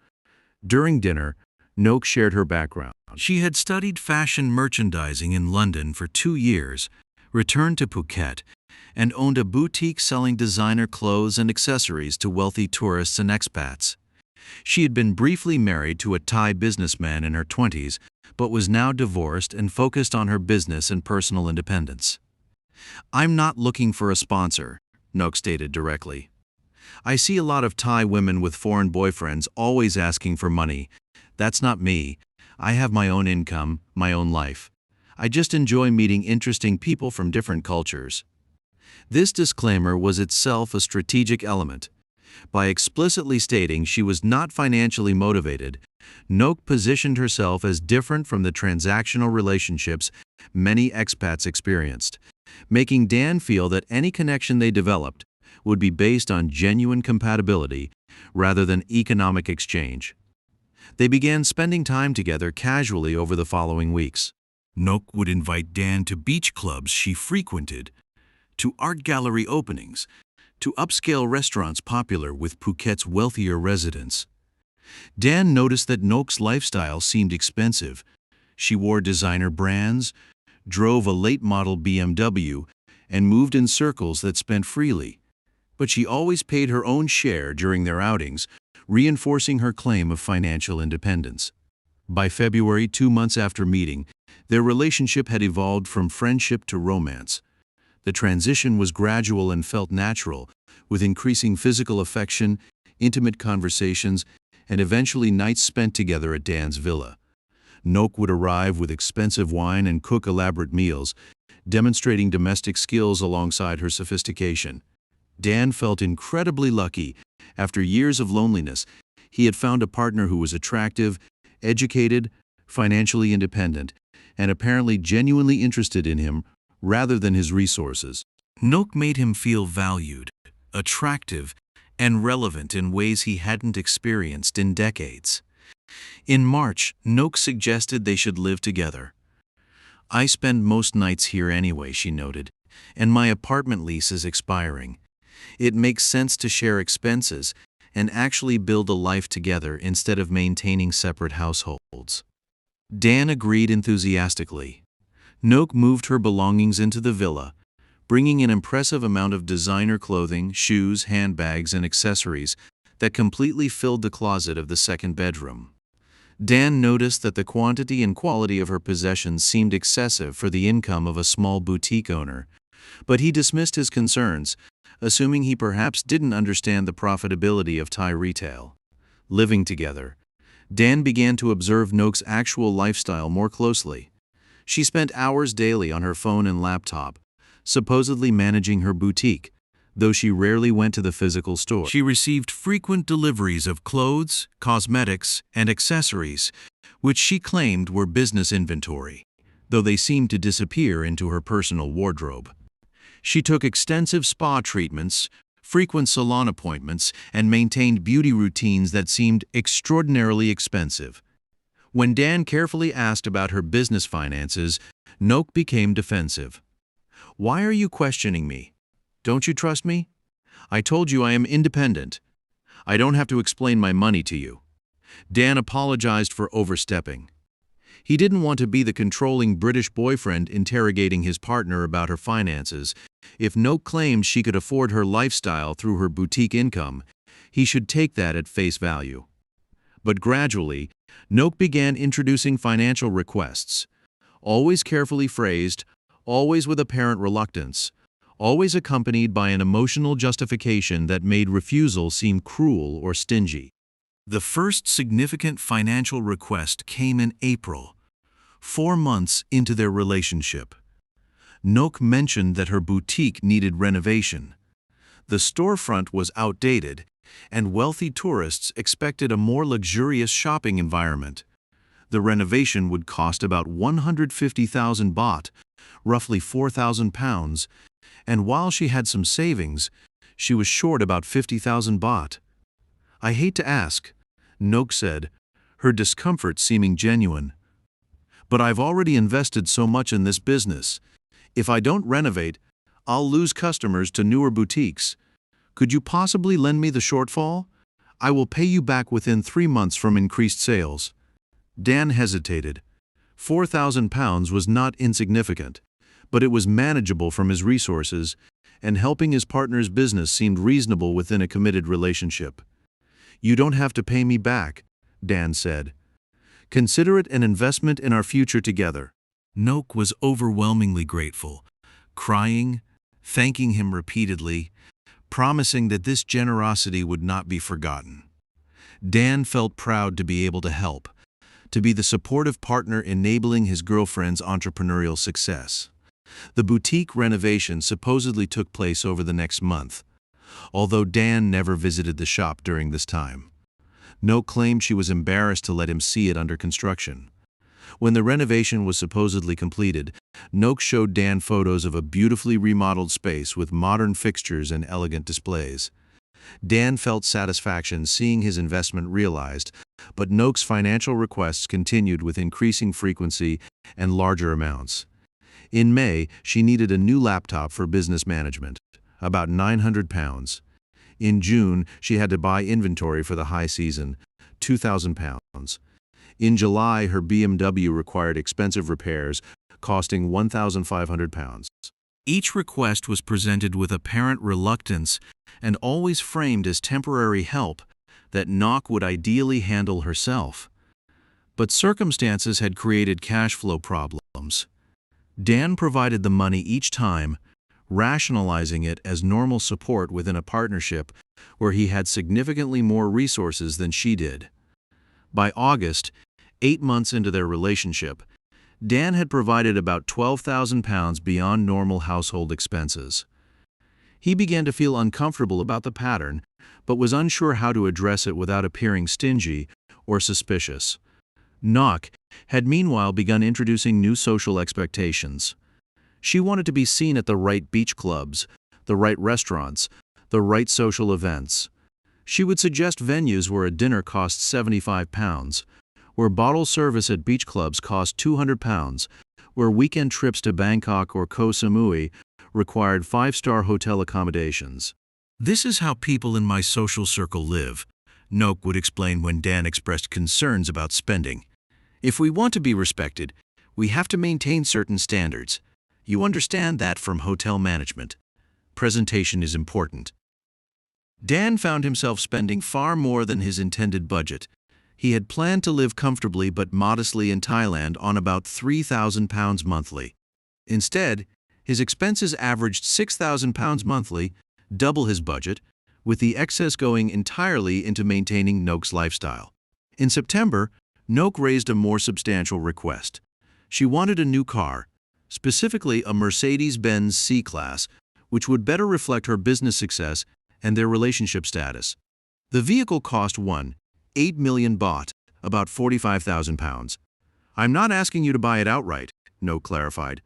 During dinner, Noak shared her background. She had studied fashion merchandising in London for 2 years, returned to Phuket, and owned a boutique selling designer clothes and accessories to wealthy tourists and expats. She had been briefly married to a Thai businessman in her 20s, but was now divorced and focused on her business and personal independence. "I'm not looking for a sponsor," Noak stated directly. "I see a lot of Thai women with foreign boyfriends always asking for money. That's not me. I have my own income, my own life. I just enjoy meeting interesting people from different cultures." This disclaimer was itself a strategic element. By explicitly stating she was not financially motivated, Noak positioned herself as different from the transactional relationships many expats experienced, making Dan feel that any connection they developed would be based on genuine compatibility rather than economic exchange. They began spending time together casually over the following weeks. Noak would invite Dan to beach clubs she frequented, to art gallery openings, to upscale restaurants popular with Phuket's wealthier residents. Dan noticed that Noak's lifestyle seemed expensive. She wore designer brands, drove a late-model BMW, and moved in circles that spent freely. But she always paid her own share during their outings, reinforcing her claim of financial independence. By February, 2 months after meeting, their relationship had evolved from friendship to romance. The transition was gradual and felt natural, with increasing physical affection, intimate conversations, and eventually nights spent together at Dan's villa. Noak would arrive with expensive wine and cook elaborate meals, demonstrating domestic skills alongside her sophistication. Dan felt incredibly lucky. After years of loneliness, he had found a partner who was attractive, educated, financially independent, and apparently genuinely interested in him rather than his resources. Noak made him feel valued, attractive, and relevant in ways he hadn't experienced in decades. In March, Noak suggested they should live together. "I spend most nights here anyway," she noted, "and my apartment lease is expiring. It makes sense to share expenses and actually build a life together instead of maintaining separate households." Dan agreed enthusiastically. Noak moved her belongings into the villa, bringing an impressive amount of designer clothing, shoes, handbags, and accessories that completely filled the closet of the second bedroom. Dan noticed that the quantity and quality of her possessions seemed excessive for the income of a small boutique owner, but he dismissed his concerns, assuming he perhaps didn't understand the profitability of Thai retail. Living together, Dan began to observe Noak's actual lifestyle more closely. She spent hours daily on her phone and laptop, supposedly managing her boutique, though she rarely went to the physical store. She received frequent deliveries of clothes, cosmetics, and accessories, which she claimed were business inventory, though they seemed to disappear into her personal wardrobe. She took extensive spa treatments, frequent salon appointments, and maintained beauty routines that seemed extraordinarily expensive. When Dan carefully asked about her business finances, Noak became defensive. "Why are you questioning me? Don't you trust me? I told you I am independent. I don't have to explain my money to you." Dan apologized for overstepping. He didn't want to be the controlling British boyfriend interrogating his partner about her finances. If Noak claimed she could afford her lifestyle through her boutique income, he should take that at face value. But gradually, Noak began introducing financial requests, always carefully phrased, always with apparent reluctance, always accompanied by an emotional justification that made refusal seem cruel or stingy. The first significant financial request came in April, 4 months into their relationship. Noak mentioned that her boutique needed renovation. The storefront was outdated, and wealthy tourists expected a more luxurious shopping environment. The renovation would cost about 150,000 baht, roughly 4,000 pounds, and while she had some savings, she was short about 50,000 baht. "I hate to ask," Noak said, her discomfort seeming genuine, "but I've already invested so much in this business. If I don't renovate, I'll lose customers to newer boutiques. Could you possibly lend me the shortfall? I will pay you back within 3 months from increased sales." Dan hesitated. 4,000 pounds was not insignificant, but it was manageable from his resources, and helping his partner's business seemed reasonable within a committed relationship. "You don't have to pay me back," Dan said. "Consider it an investment in our future together." Noak was overwhelmingly grateful, crying, thanking him repeatedly, promising that this generosity would not be forgotten. Dan felt proud to be able to help, to be the supportive partner enabling his girlfriend's entrepreneurial success. The boutique renovation supposedly took place over the next month, although Dan never visited the shop during this time. Noak claimed she was embarrassed to let him see it under construction. When the renovation was supposedly completed, Noak showed Dan photos of a beautifully remodeled space with modern fixtures and elegant displays. Dan felt satisfaction seeing his investment realized, but Noak's financial requests continued with increasing frequency and larger amounts. In May, she needed a new laptop for business management, about 900 pounds. In June, she had to buy inventory for the high season, 2,000 pounds. In July, her BMW required expensive repairs, costing 1,500 pounds. Each request was presented with apparent reluctance and always framed as temporary help that Noak would ideally handle herself. But circumstances had created cash flow problems. Dan provided the money each time, rationalizing it as normal support within a partnership where he had significantly more resources than she did. By August, 8 months into their relationship, Dan had provided about 12,000 pounds beyond normal household expenses. He began to feel uncomfortable about the pattern, but was unsure how to address it without appearing stingy or suspicious. Noak had meanwhile begun introducing new social expectations. She wanted to be seen at the right beach clubs, the right restaurants, the right social events. She would suggest venues where a dinner cost 75 pounds, where bottle service at beach clubs cost 200 pounds, where weekend trips to Bangkok or Koh Samui required 5-star hotel accommodations. "This is how people in my social circle live," Noak would explain when Dan expressed concerns about spending. "If we want to be respected, we have to maintain certain standards. You understand that from hotel management. Presentation is important." Dan found himself spending far more than his intended budget. He had planned to live comfortably but modestly in Thailand on about 3,000 pounds monthly. Instead, his expenses averaged 6,000 pounds monthly, double his budget, with the excess going entirely into maintaining Noak's lifestyle. In September, Noak raised a more substantial request. She wanted a new car, specifically a Mercedes-Benz C-Class, which would better reflect her business success and their relationship status. The vehicle cost $1.8 million baht, about 45,000 pounds. "I'm not asking you to buy it outright," Noak clarified,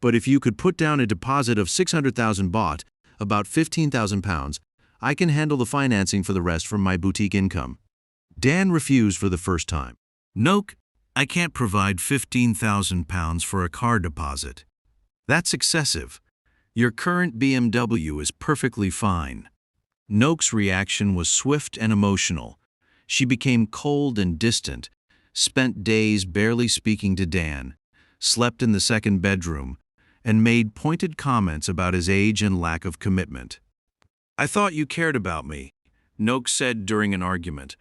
"but if you could put down a deposit of 600,000 baht, about 15,000 pounds, I can handle the financing for the rest from my boutique income." Dan refused for the first time. "Noak, I can't provide 15,000 pounds for a car deposit. That's excessive. Your current BMW is perfectly fine." Noak's reaction was swift and emotional. She became cold and distant, spent days barely speaking to Dan, slept in the second bedroom, and made pointed comments about his age and lack of commitment. "I thought you cared about me," Noak said during an argument,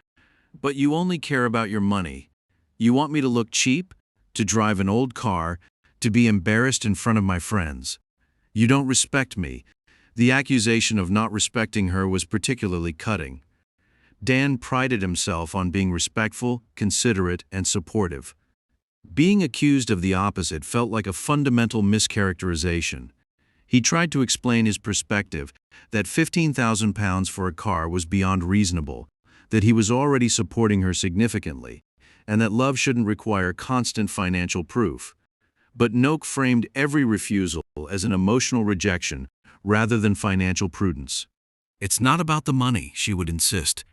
"but you only care about your money. You want me to look cheap, to drive an old car, to be embarrassed in front of my friends. You don't respect me." The accusation of not respecting her was particularly cutting. Dan prided himself on being respectful, considerate, and supportive. Being accused of the opposite felt like a fundamental mischaracterization. He tried to explain his perspective, that 15,000 pounds for a car was beyond reasonable, that he was already supporting her significantly, and that love shouldn't require constant financial proof. But Noak framed every refusal as an emotional rejection rather than financial prudence. "It's not about the money," she would insist.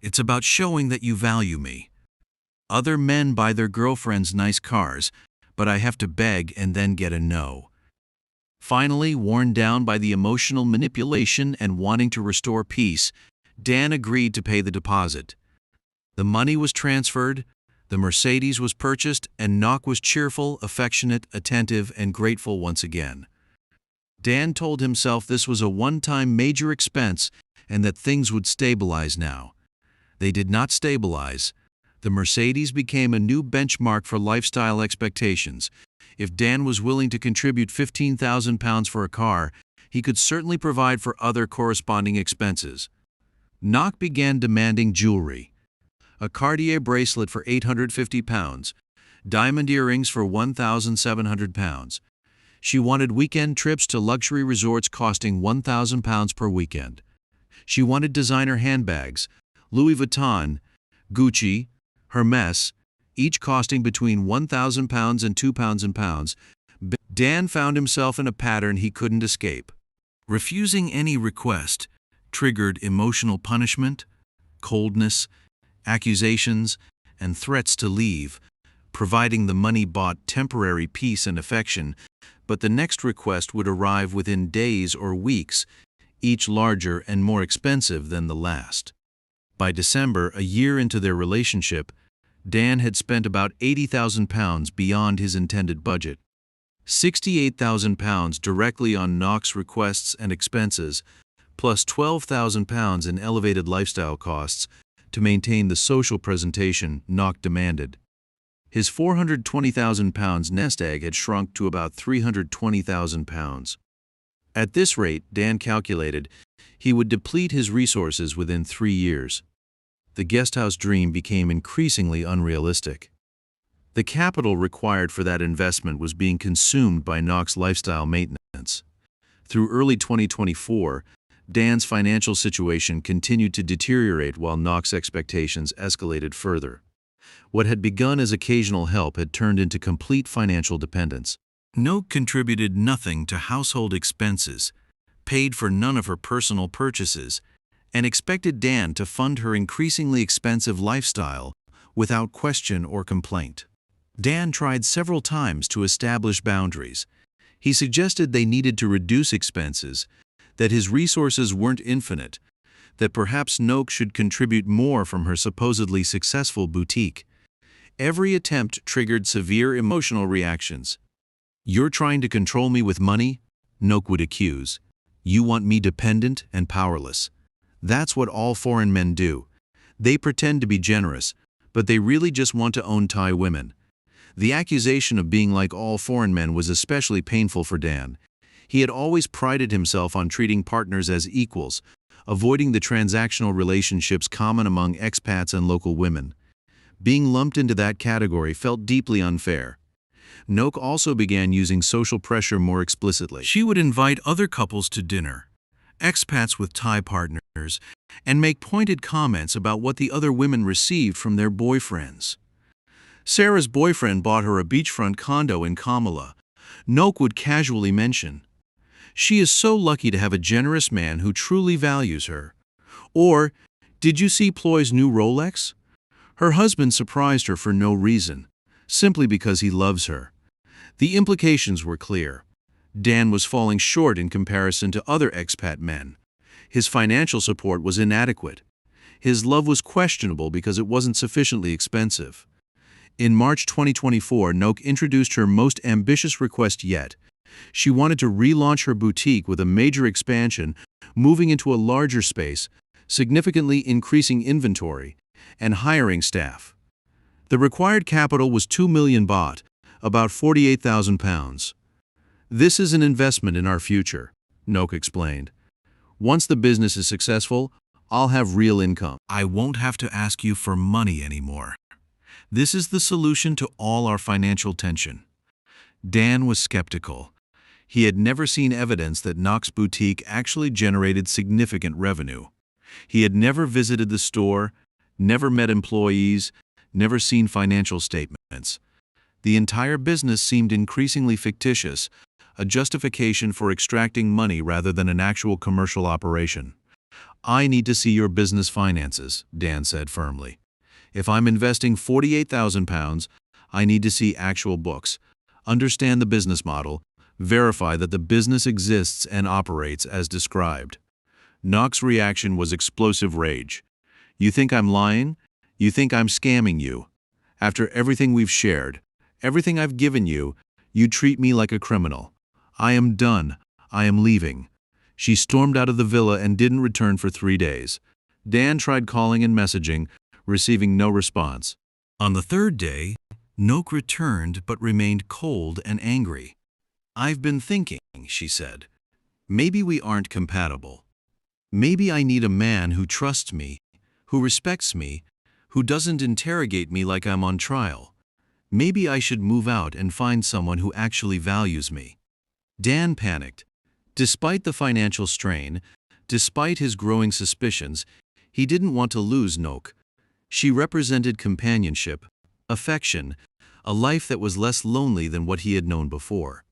"It's about showing that you value me. Other men buy their girlfriends nice cars, but I have to beg and then get a no." Finally, worn down by the emotional manipulation and wanting to restore peace, Dan agreed to pay the deposit. The money was transferred, the Mercedes was purchased, and Noak was cheerful, affectionate, attentive, and grateful once again. Dan told himself this was a one-time major expense and that things would stabilize now. They did not stabilize. The Mercedes became a new benchmark for lifestyle expectations. If Dan was willing to contribute 15,000 pounds for a car, he could certainly provide for other corresponding expenses. Noak began demanding jewelry. A Cartier bracelet for 850 pounds, diamond earrings for 1,700 pounds. She wanted weekend trips to luxury resorts costing 1,000 pounds per weekend. She wanted designer handbags, Louis Vuitton, Gucci, Hermes, each costing between 1,000 pounds and 2,000 pounds. Dan found himself in a pattern he couldn't escape. Refusing any request triggered emotional punishment, coldness, accusations, and threats to leave. Providing the money bought temporary peace and affection, but the next request would arrive within days or weeks, each larger and more expensive than the last. By December, a year into their relationship, Dan had spent about 80,000 pounds beyond his intended budget. 68,000 pounds directly on Noak's requests and expenses, plus 12,000 pounds in elevated lifestyle costs to maintain the social presentation Noak demanded. His 420,000 pounds nest egg had shrunk to about 320,000 pounds. At this rate, Dan calculated, he would deplete his resources within 3 years. The guesthouse dream became increasingly unrealistic. The capital required for that investment was being consumed by Noak's lifestyle maintenance. Through early 2024, Dan's financial situation continued to deteriorate while Noak's expectations escalated further. What had begun as occasional help had turned into complete financial dependence. Noak contributed nothing to household expenses, paid for none of her personal purchases, and expected Dan to fund her increasingly expensive lifestyle without question or complaint. Dan tried several times to establish boundaries. He suggested they needed to reduce expenses, that his resources weren't infinite, that perhaps Noak should contribute more from her supposedly successful boutique. Every attempt triggered severe emotional reactions. "You're trying to control me with money?" Noak would accuse. "You want me dependent and powerless. That's what all foreign men do. They pretend to be generous, but they really just want to own Thai women." The accusation of being like all foreign men was especially painful for Dan. He had always prided himself on treating partners as equals, avoiding the transactional relationships common among expats and local women. Being lumped into that category felt deeply unfair. Noak also began using social pressure more explicitly. She would invite other couples to dinner, expats with Thai partners, and make pointed comments about what the other women received from their boyfriends. Sarah's boyfriend bought her a beachfront condo in Kamala. Noak would casually mention, "She is so lucky to have a generous man who truly values her." Or, "Did you see Ploy's new Rolex?" Her husband surprised her for no reason, simply because he loves her. The implications were clear. Dan was falling short in comparison to other expat men. His financial support was inadequate. His love was questionable because it wasn't sufficiently expensive. In March 2024, Noak introduced her most ambitious request yet. She wanted to relaunch her boutique with a major expansion, moving into a larger space, significantly increasing inventory, and hiring staff. The required capital was 2 million baht, about 48,000 pounds. "This is an investment in our future," Noak explained. "Once the business is successful, I'll have real income. I won't have to ask you for money anymore. This is the solution to all our financial tension." Dan was skeptical. He had never seen evidence that Noak's boutique actually generated significant revenue. He had never visited the store, never met employees, never seen financial statements. The entire business seemed increasingly fictitious, a justification for extracting money rather than an actual commercial operation. "I need to see your business finances," Dan said firmly. "If I'm investing 48,000 pounds, I need to see actual books, understand the business model, verify that the business exists and operates as described." Noak's reaction was explosive rage. "You think I'm lying? You think I'm scamming you? After everything we've shared, everything I've given you, you treat me like a criminal. I am done. I am leaving." She stormed out of the villa and didn't return for 3 days. Dan tried calling and messaging, receiving no response. On the third day, Noak returned but remained cold and angry. "I've been thinking," she said. "Maybe we aren't compatible. Maybe I need a man who trusts me, who respects me, who doesn't interrogate me like I'm on trial. Maybe I should move out and find someone who actually values me." Dan panicked. Despite the financial strain, despite his growing suspicions, he didn't want to lose Noak. She represented companionship, affection, a life that was less lonely than what he had known before.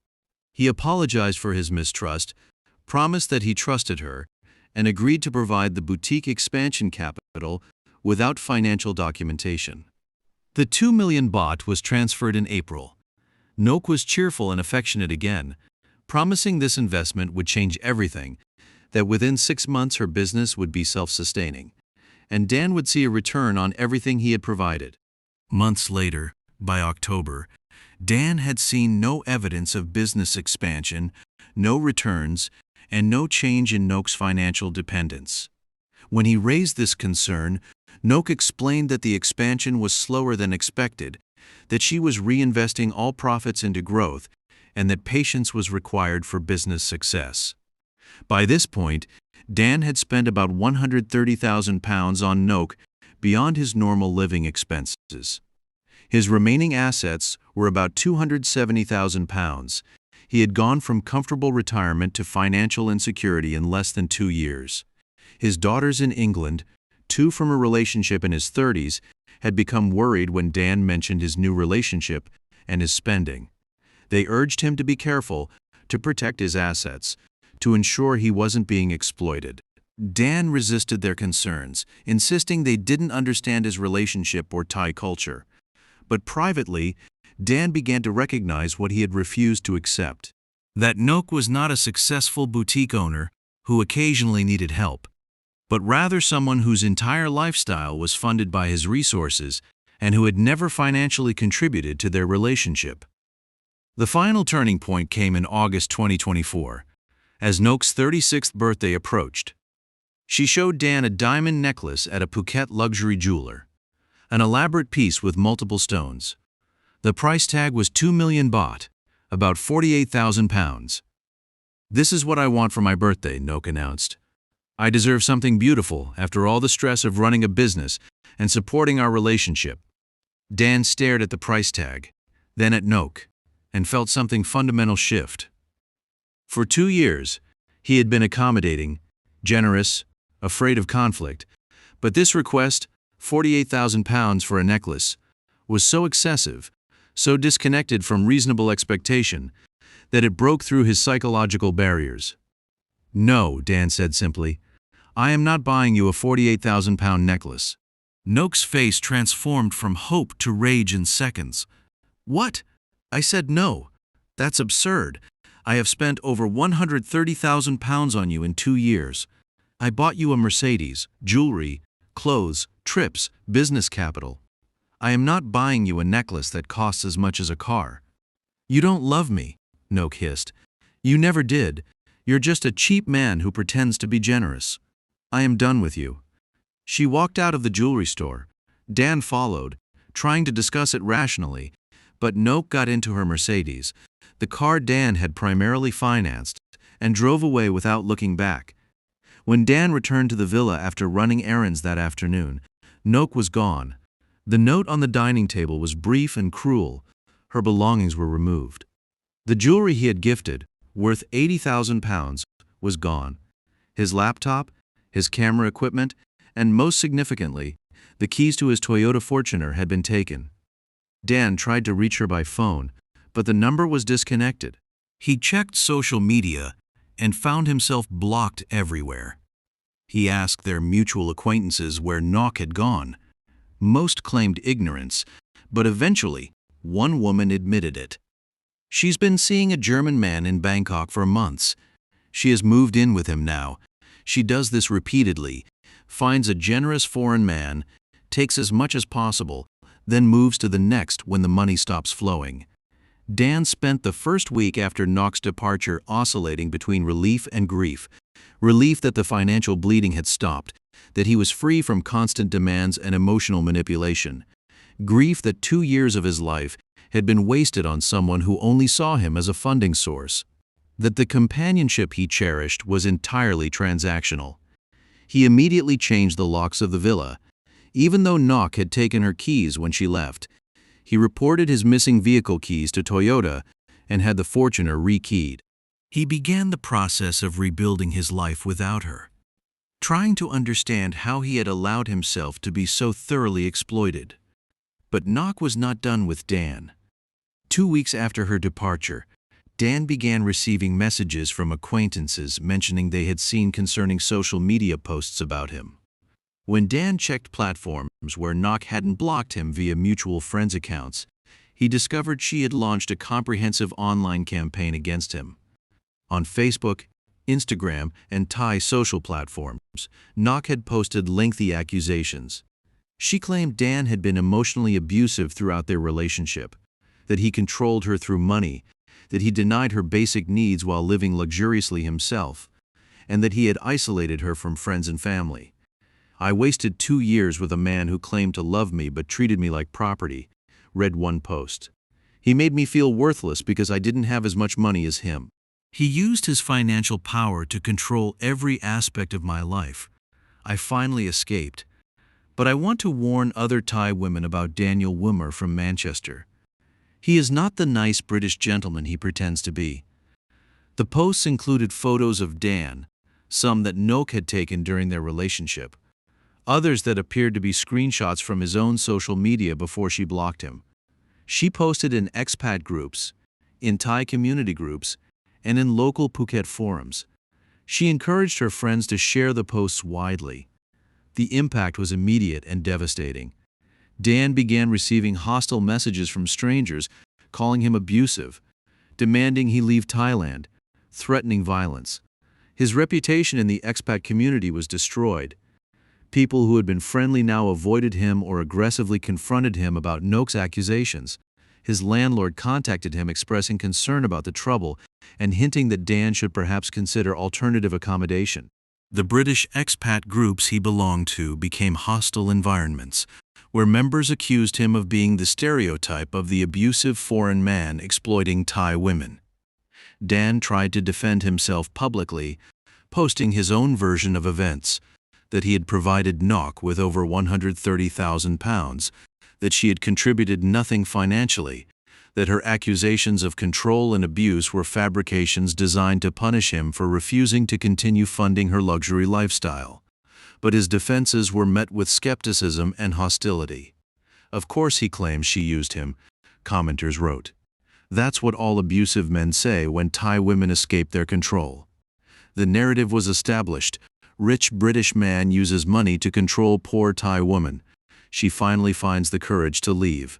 He apologized for his mistrust, promised that he trusted her, and agreed to provide the boutique expansion capital without financial documentation. The 2 million baht was transferred in April. Noak was cheerful and affectionate again, promising this investment would change everything, that within 6 months her business would be self-sustaining, and Dan would see a return on everything he had provided. Months later, by October, Dan had seen no evidence of business expansion, no returns, and no change in Noak's financial dependence. When he raised this concern, Noak explained that the expansion was slower than expected, that she was reinvesting all profits into growth, and that patience was required for business success. By this point, Dan had spent about 130,000 pounds on Noak beyond his normal living expenses. His remaining assets were about 270,000 pounds. He had gone from comfortable retirement to financial insecurity in less than 2 years. His daughters in England, 2 from a relationship in his 30s, had become worried when Dan mentioned his new relationship and his spending. They urged him to be careful, to protect his assets, to ensure he wasn't being exploited. Dan resisted their concerns, insisting they didn't understand his relationship or Thai culture. But privately, Dan began to recognize what he had refused to accept: that Noak was not a successful boutique owner who occasionally needed help, but rather someone whose entire lifestyle was funded by his resources and who had never financially contributed to their relationship. The final turning point came in August 2024, as Noak's 36th birthday approached. She showed Dan a diamond necklace at a Phuket luxury jeweler, an elaborate piece with multiple stones. The price tag was 2 million baht, about 48,000 pounds. "This is what I want for my birthday," Noak announced. "I deserve something beautiful after all the stress of running a business and supporting our relationship. Dan stared at the price tag, then at Noak, and felt something fundamental shift. For 2 years, he had been accommodating, generous, afraid of conflict, but this request, £48,000 for a necklace, was so excessive, so disconnected from reasonable expectation, that it broke through his psychological barriers. "No," Dan said simply. "I am not buying you a £48,000 necklace." Noak's face transformed from hope to rage in seconds. "What?" I said. "No. That's absurd. I have spent over £130,000 on you in 2 years. I bought you a Mercedes, jewelry, clothes, trips, business capital. I am not buying you a necklace that costs as much as a car." "You don't love me," Noak hissed. "You never did. You're just a cheap man who pretends to be generous. I am done with you." She walked out of the jewelry store. Dan followed, trying to discuss it rationally, but Noak got into her Mercedes, the car Dan had primarily financed, and drove away without looking back. When Dan returned to the villa after running errands that afternoon, Noak was gone. The note on the dining table was brief and cruel. Her belongings were removed. The jewelry he had gifted, worth £80,000, was gone. His laptop, his camera equipment, and most significantly, the keys to his Toyota Fortuner had been taken. Dan tried to reach her by phone, but the number was disconnected. He checked social media and found himself blocked everywhere. He asked their mutual acquaintances where Noak had gone. Most claimed ignorance, but eventually, one woman admitted it. "She's been seeing a German man in Bangkok for months. She has moved in with him now. She does this repeatedly, finds a generous foreign man, takes as much as possible, then moves to the next when the money stops flowing." Dan spent the first week after Noak's departure oscillating between relief and grief. Relief that the financial bleeding had stopped, that he was free from constant demands and emotional manipulation. Grief that 2 years of his life had been wasted on someone who only saw him as a funding source. That the companionship he cherished was entirely transactional. He immediately changed the locks of the villa. Even though Noak had taken her keys when she left, he reported his missing vehicle keys to Toyota and had the Fortuner rekeyed. He began the process of rebuilding his life without her, trying to understand how he had allowed himself to be so thoroughly exploited. But Noak was not done with Dan. 2 weeks after her departure, Dan began receiving messages from acquaintances mentioning they had seen concerning social media posts about him. When Dan checked platforms where Noak hadn't blocked him via mutual friends accounts, he discovered she had launched a comprehensive online campaign against him. On Facebook, Instagram, and Thai social platforms, Noak had posted lengthy accusations. She claimed Dan had been emotionally abusive throughout their relationship, that he controlled her through money, that he denied her basic needs while living luxuriously himself, and that he had isolated her from friends and family. "I wasted 2 years with a man who claimed to love me but treated me like property," read one post. "He made me feel worthless because I didn't have as much money as him. He used his financial power to control every aspect of my life. I finally escaped. But I want to warn other Thai women about Daniel Wimmer from Manchester. He is not the nice British gentleman he pretends to be." The posts included photos of Dan, some that Noak had taken during their relationship, others that appeared to be screenshots from his own social media before she blocked him. She posted in expat groups, in Thai community groups, and in local Phuket forums. She encouraged her friends to share the posts widely. The impact was immediate and devastating. Dan began receiving hostile messages from strangers, calling him abusive, demanding he leave Thailand, threatening violence. His reputation in the expat community was destroyed. People who had been friendly now avoided him or aggressively confronted him about Noak's accusations. His landlord contacted him expressing concern about the trouble and hinting that Dan should perhaps consider alternative accommodation. The British expat groups he belonged to became hostile environments, where members accused him of being the stereotype of the abusive foreign man exploiting Thai women. Dan tried to defend himself publicly, posting his own version of events, that he had provided Noak with over £130,000, that she had contributed nothing financially, that her accusations of control and abuse were fabrications designed to punish him for refusing to continue funding her luxury lifestyle. But his defenses were met with skepticism and hostility. Of course he claims she used him, commenters wrote. That's what all abusive men say when Thai women escape their control. The narrative was established. Rich British man uses money to control poor Thai woman. She finally finds the courage to leave.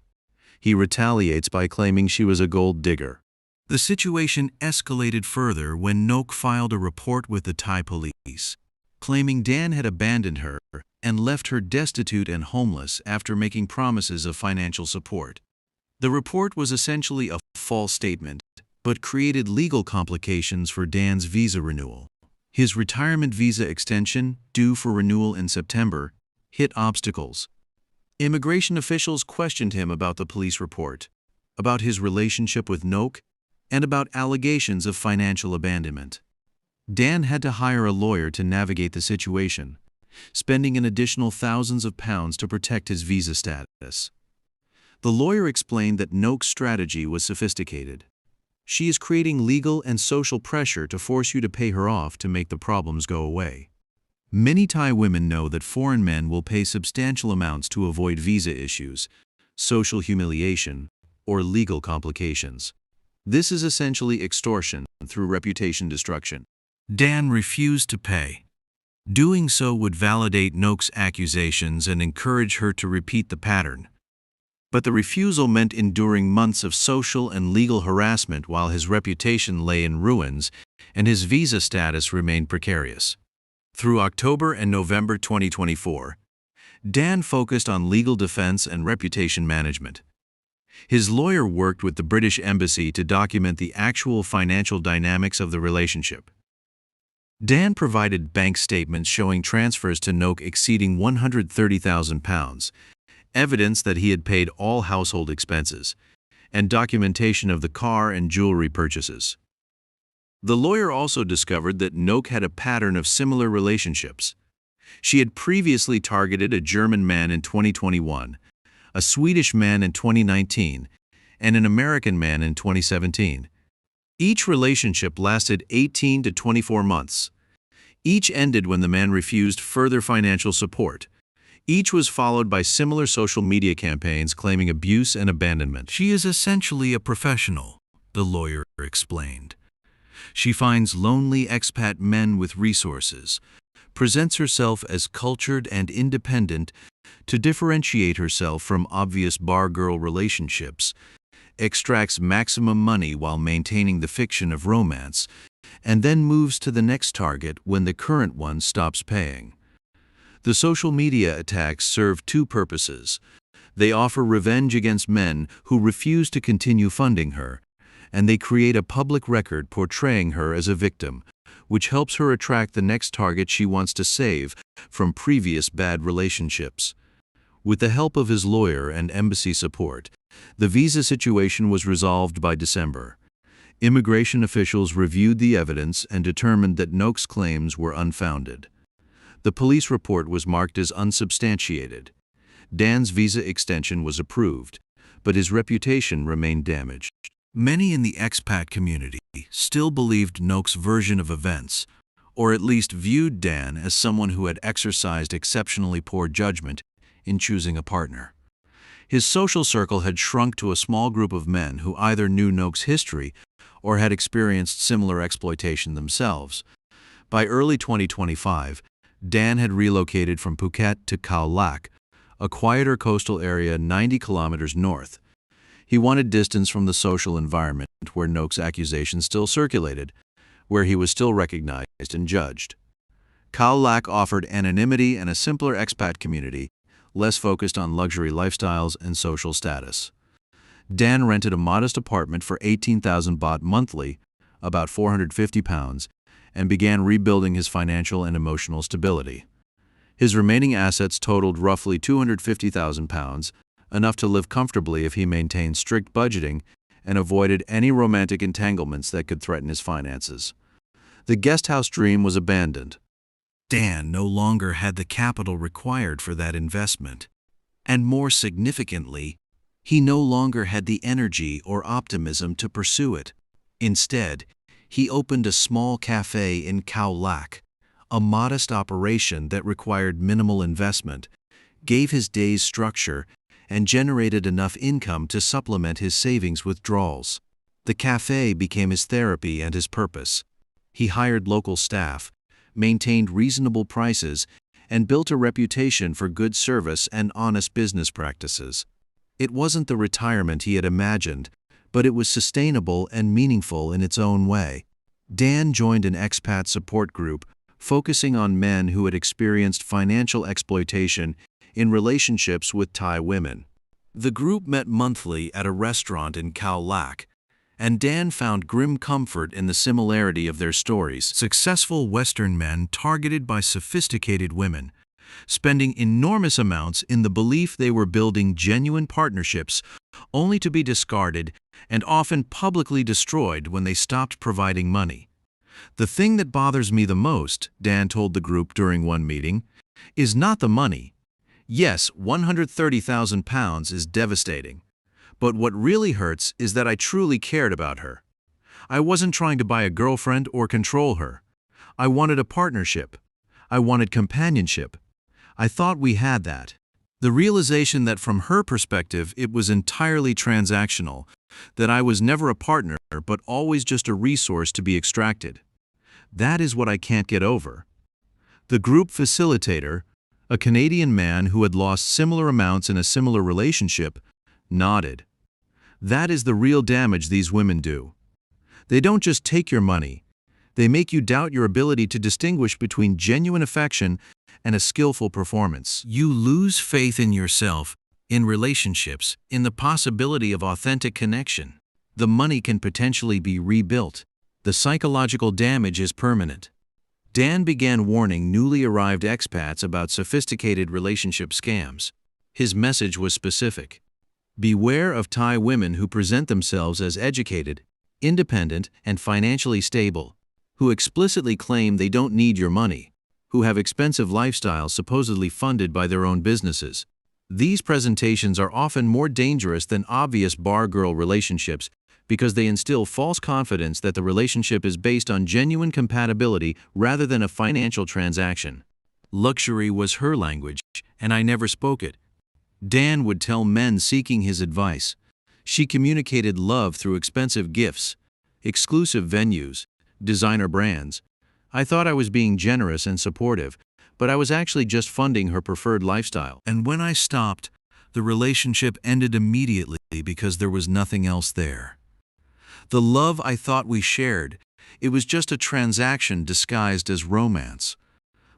He retaliates by claiming she was a gold digger. The situation escalated further when Nok filed a report with the Thai police, claiming Dan had abandoned her and left her destitute and homeless after making promises of financial support. The report was essentially a false statement, but created legal complications for Dan's visa renewal. His retirement visa extension, due for renewal in September, hit obstacles. Immigration officials questioned him about the police report, about his relationship with Nok, and about allegations of financial abandonment. Dan had to hire a lawyer to navigate the situation, spending an additional thousands of pounds to protect his visa status. The lawyer explained that Nok's strategy was sophisticated. She is creating legal and social pressure to force you to pay her off to make the problems go away. Many Thai women know that foreign men will pay substantial amounts to avoid visa issues, social humiliation, or legal complications. This is essentially extortion through reputation destruction. Dan refused to pay. Doing so would validate Nok's accusations and encourage her to repeat the pattern. But the refusal meant enduring months of social and legal harassment while his reputation lay in ruins and his visa status remained precarious. Through October and November 2024, Dan focused on legal defense and reputation management. His lawyer worked with the British Embassy to document the actual financial dynamics of the relationship. Dan provided bank statements showing transfers to Nok exceeding £130,000, evidence that he had paid all household expenses, and documentation of the car and jewelry purchases. The lawyer also discovered that Nok had a pattern of similar relationships. She had previously targeted a German man in 2021, a Swedish man in 2019, and an American man in 2017. Each relationship lasted 18 to 24 months. Each ended when the man refused further financial support. Each was followed by similar social media campaigns claiming abuse and abandonment. She is essentially a professional, the lawyer explained. She finds lonely expat men with resources, presents herself as cultured and independent to differentiate herself from obvious bar-girl relationships, extracts maximum money while maintaining the fiction of romance, and then moves to the next target when the current one stops paying. The social media attacks serve two purposes. They offer revenge against men who refuse to continue funding her, and they create a public record portraying her as a victim, which helps her attract the next target she wants to save from previous bad relationships. With the help of his lawyer and embassy support, the visa situation was resolved by December. Immigration officials reviewed the evidence and determined that Nok's claims were unfounded. The police report was marked as unsubstantiated. Dan's visa extension was approved, but his reputation remained damaged. Many in the expat community still believed Nok's version of events, or at least viewed Dan as someone who had exercised exceptionally poor judgment in choosing a partner. His social circle had shrunk to a small group of men who either knew Nok's history or had experienced similar exploitation themselves. By early 2025, Dan had relocated from Phuket to Khao Lak, a quieter coastal area 90 kilometers north. He wanted distance from the social environment where Nok's accusations still circulated, where he was still recognized and judged. Khao Lak offered anonymity and a simpler expat community, less focused on luxury lifestyles and social status. Dan rented a modest apartment for 18,000 baht monthly, about £450, and began rebuilding his financial and emotional stability. His remaining assets totaled roughly £250,000, enough to live comfortably if he maintained strict budgeting and avoided any romantic entanglements that could threaten his finances. The guest house dream was abandoned. Dan no longer had the capital required for that investment. And more significantly, he no longer had the energy or optimism to pursue it. Instead, he opened a small cafe in Khao Lak, a modest operation that required minimal investment, gave his days structure, and generated enough income to supplement his savings withdrawals. The cafe became his therapy and his purpose. He hired local staff, maintained reasonable prices, and built a reputation for good service and honest business practices. It wasn't the retirement he had imagined, but it was sustainable and meaningful in its own way. Dan joined an expat support group focusing on men who had experienced financial exploitation in relationships with Thai women. The group met monthly at a restaurant in Khao Lak, and Dan found grim comfort in the similarity of their stories. Successful Western men targeted by sophisticated women, spending enormous amounts in the belief they were building genuine partnerships, only to be discarded and often publicly destroyed when they stopped providing money. "The thing that bothers me the most," Dan told the group during one meeting, "is not the money. Yes, £130,000 is devastating. But what really hurts is that I truly cared about her. I wasn't trying to buy a girlfriend or control her. I wanted a partnership. I wanted companionship. I thought we had that." The realization that from her perspective it was entirely transactional, that I was never a partner but always just a resource to be extracted. That is what I can't get over. The group facilitator, a Canadian man who had lost similar amounts in a similar relationship, nodded. That is the real damage these women do. They don't just take your money. They make you doubt your ability to distinguish between genuine affection and a skillful performance. You lose faith in yourself, in relationships, in the possibility of authentic connection. The money can potentially be rebuilt. The psychological damage is permanent. Dan began warning newly arrived expats about sophisticated relationship scams. His message was specific. Beware of Thai women who present themselves as educated, independent, and financially stable, who explicitly claim they don't need your money, who have expensive lifestyles supposedly funded by their own businesses. These presentations are often more dangerous than obvious bar-girl relationships because they instill false confidence that the relationship is based on genuine compatibility rather than a financial transaction. Luxury was her language, and I never spoke it. Dan would tell men seeking his advice. She communicated love through expensive gifts, exclusive venues, designer brands. I thought I was being generous and supportive, but I was actually just funding her preferred lifestyle. And when I stopped, the relationship ended immediately because there was nothing else there. The love I thought we shared, it was just a transaction disguised as romance.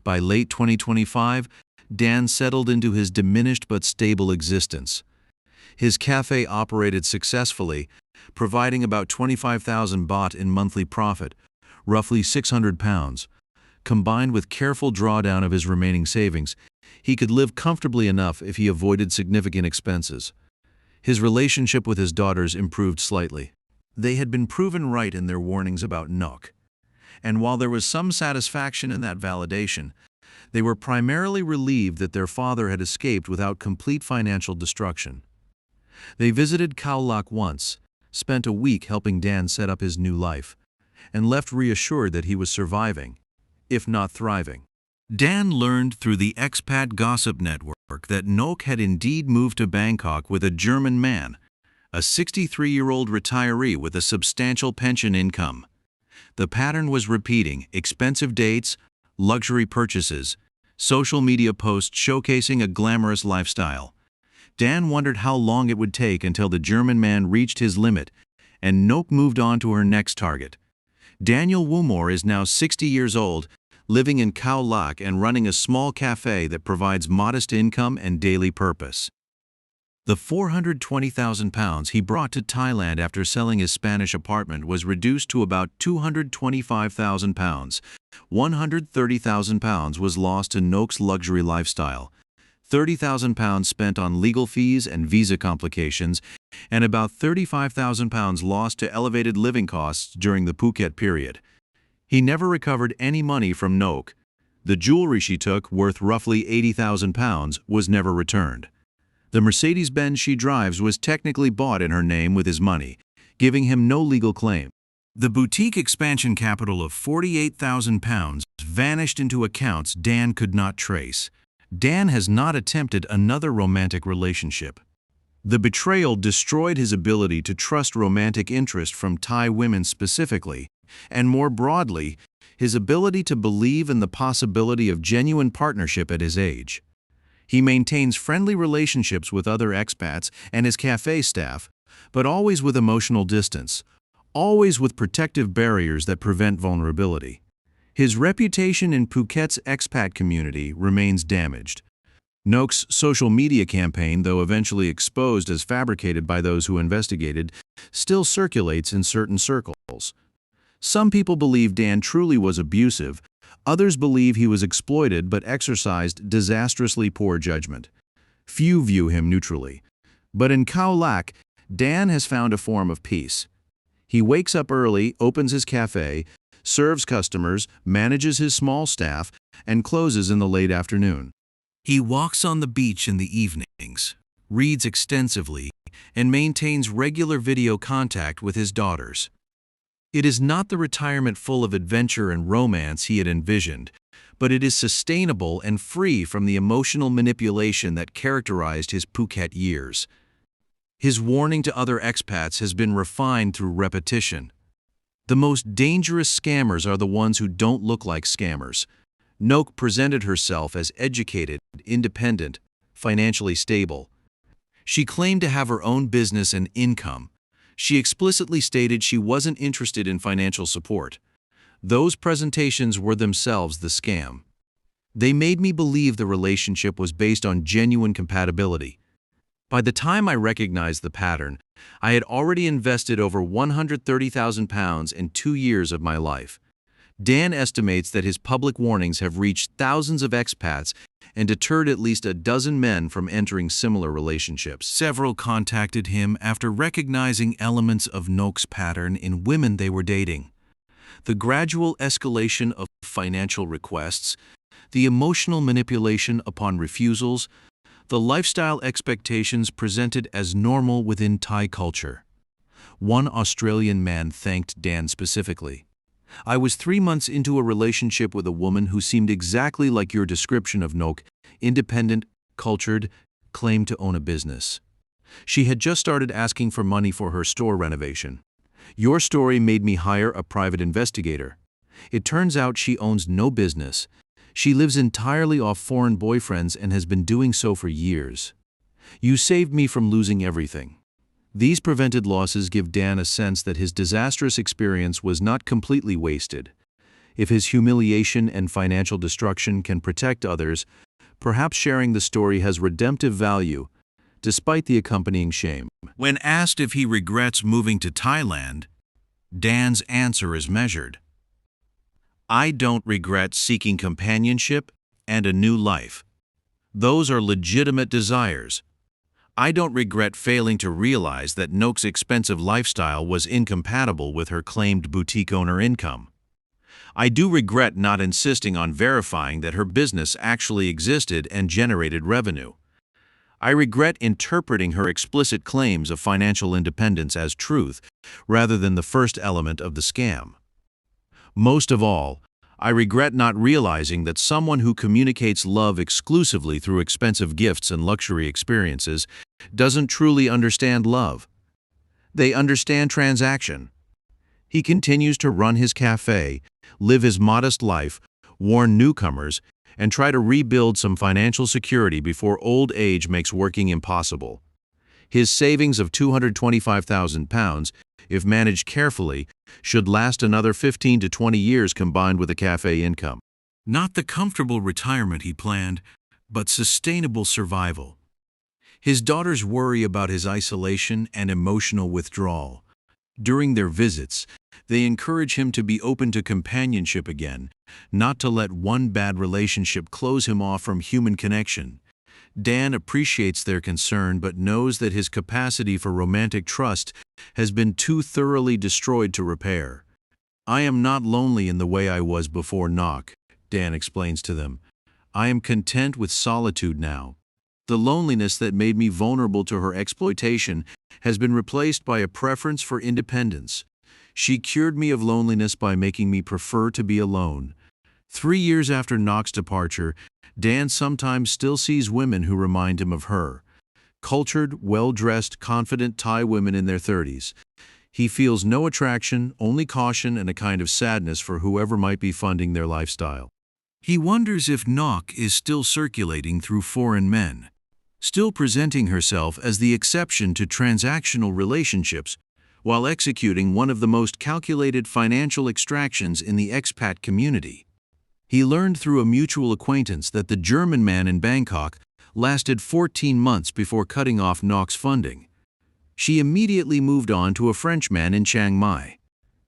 By late 2025, Dan settled into his diminished but stable existence. His cafe operated successfully, providing about 25,000 baht in monthly profit, roughly £600. Combined with careful drawdown of his remaining savings, he could live comfortably enough if he avoided significant expenses. His relationship with his daughters improved slightly. They had been proven right in their warnings about Nok. And while there was some satisfaction in that validation, they were primarily relieved that their father had escaped without complete financial destruction. They visited Khao Lak once, spent a week helping Dan set up his new life, and left reassured that he was surviving, if not thriving. Dan learned through the expat gossip network that Nok had indeed moved to Bangkok with a German man, a 63-year-old retiree with a substantial pension income. The pattern was repeating: expensive dates, luxury purchases, social media posts showcasing a glamorous lifestyle. Dan wondered how long it would take until the German man reached his limit, and Nok moved on to her next target. Daniel Woomore is now 60 years old, living in Khao Lak and running a small cafe that provides modest income and daily purpose. The £420,000 he brought to Thailand after selling his Spanish apartment was reduced to about £225,000. £130,000 was lost to Nok's luxury lifestyle, £30,000 spent on legal fees and visa complications, and about £35,000 lost to elevated living costs during the Phuket period. He never recovered any money from Nok. The jewelry she took, worth roughly £80,000, was never returned. The Mercedes-Benz she drives was technically bought in her name with his money, giving him no legal claim. The boutique expansion capital of £48,000 vanished into accounts Dan could not trace. Dan has not attempted another romantic relationship. The betrayal destroyed his ability to trust romantic interest from Thai women specifically, and more broadly, his ability to believe in the possibility of genuine partnership at his age. He maintains friendly relationships with other expats and his cafe staff, but always with emotional distance, always with protective barriers that prevent vulnerability. His reputation in Phuket's expat community remains damaged. Nok's social media campaign, though eventually exposed as fabricated by those who investigated, still circulates in certain circles. Some people believe Dan truly was abusive, others believe he was exploited but exercised disastrously poor judgment. Few view him neutrally. But in Khao Lak, Dan has found a form of peace. He wakes up early, opens his cafe, serves customers, manages his small staff, and closes in the late afternoon. He walks on the beach in the evenings, reads extensively, and maintains regular video contact with his daughters. It is not the retirement full of adventure and romance he had envisioned, but it is sustainable and free from the emotional manipulation that characterized his Phuket years. His warning to other expats has been refined through repetition. The most dangerous scammers are the ones who don't look like scammers. Nok presented herself as educated, independent, financially stable. She claimed to have her own business and income. She explicitly stated she wasn't interested in financial support. Those presentations were themselves the scam. They made me believe the relationship was based on genuine compatibility. By the time I recognized the pattern, I had already invested over £130,000 in 2 years of my life. Dan estimates that his public warnings have reached thousands of expats and deterred at least a dozen men from entering similar relationships. Several contacted him after recognizing elements of Nok's pattern in women they were dating. The gradual escalation of financial requests, the emotional manipulation upon refusals, the lifestyle expectations presented as normal within Thai culture. One Australian man thanked Dan specifically. "I was 3 months into a relationship with a woman who seemed exactly like your description of Nok, independent, cultured, claimed to own a business. She had just started asking for money for her store renovation. Your story made me hire a private investigator. It turns out she owns no business. She lives entirely off foreign boyfriends and has been doing so for years. You saved me from losing everything." These prevented losses give Dan a sense that his disastrous experience was not completely wasted. If his humiliation and financial destruction can protect others, perhaps sharing the story has redemptive value, despite the accompanying shame. When asked if he regrets moving to Thailand, Dan's answer is measured. "I don't regret seeking companionship and a new life. Those are legitimate desires. I don't regret failing to realize that Nok's expensive lifestyle was incompatible with her claimed boutique owner income. I do regret not insisting on verifying that her business actually existed and generated revenue. I regret interpreting her explicit claims of financial independence as truth rather than the first element of the scam. Most of all, I regret not realizing that someone who communicates love exclusively through expensive gifts and luxury experiences doesn't truly understand love. They understand transaction." He continues to run his cafe, live his modest life, warn newcomers, and try to rebuild some financial security before old age makes working impossible. His savings of £225,000, if managed carefully, should last another 15 to 20 years combined with the cafe income. Not the comfortable retirement he planned, but sustainable survival. His daughters worry about his isolation and emotional withdrawal. During their visits, they encourage him to be open to companionship again, not to let one bad relationship close him off from human connection. Dan appreciates their concern but knows that his capacity for romantic trust has been too thoroughly destroyed to repair. "I am not lonely in the way I was before Nok," Dan explains to them. "I am content with solitude now." The loneliness that made me vulnerable to her exploitation has been replaced by a preference for independence. She cured me of loneliness by making me prefer to be alone. 3 years after Knox's departure, Dan sometimes still sees women who remind him of her. Cultured, well-dressed, confident Thai women in their 30s. He feels no attraction, only caution and a kind of sadness for whoever might be funding their lifestyle. He wonders if Nok is still circulating through foreign men, still presenting herself as the exception to transactional relationships, while executing one of the most calculated financial extractions in the expat community. He learned through a mutual acquaintance that the German man in Bangkok lasted 14 months before cutting off Nok's funding. She immediately moved on to a Frenchman in Chiang Mai.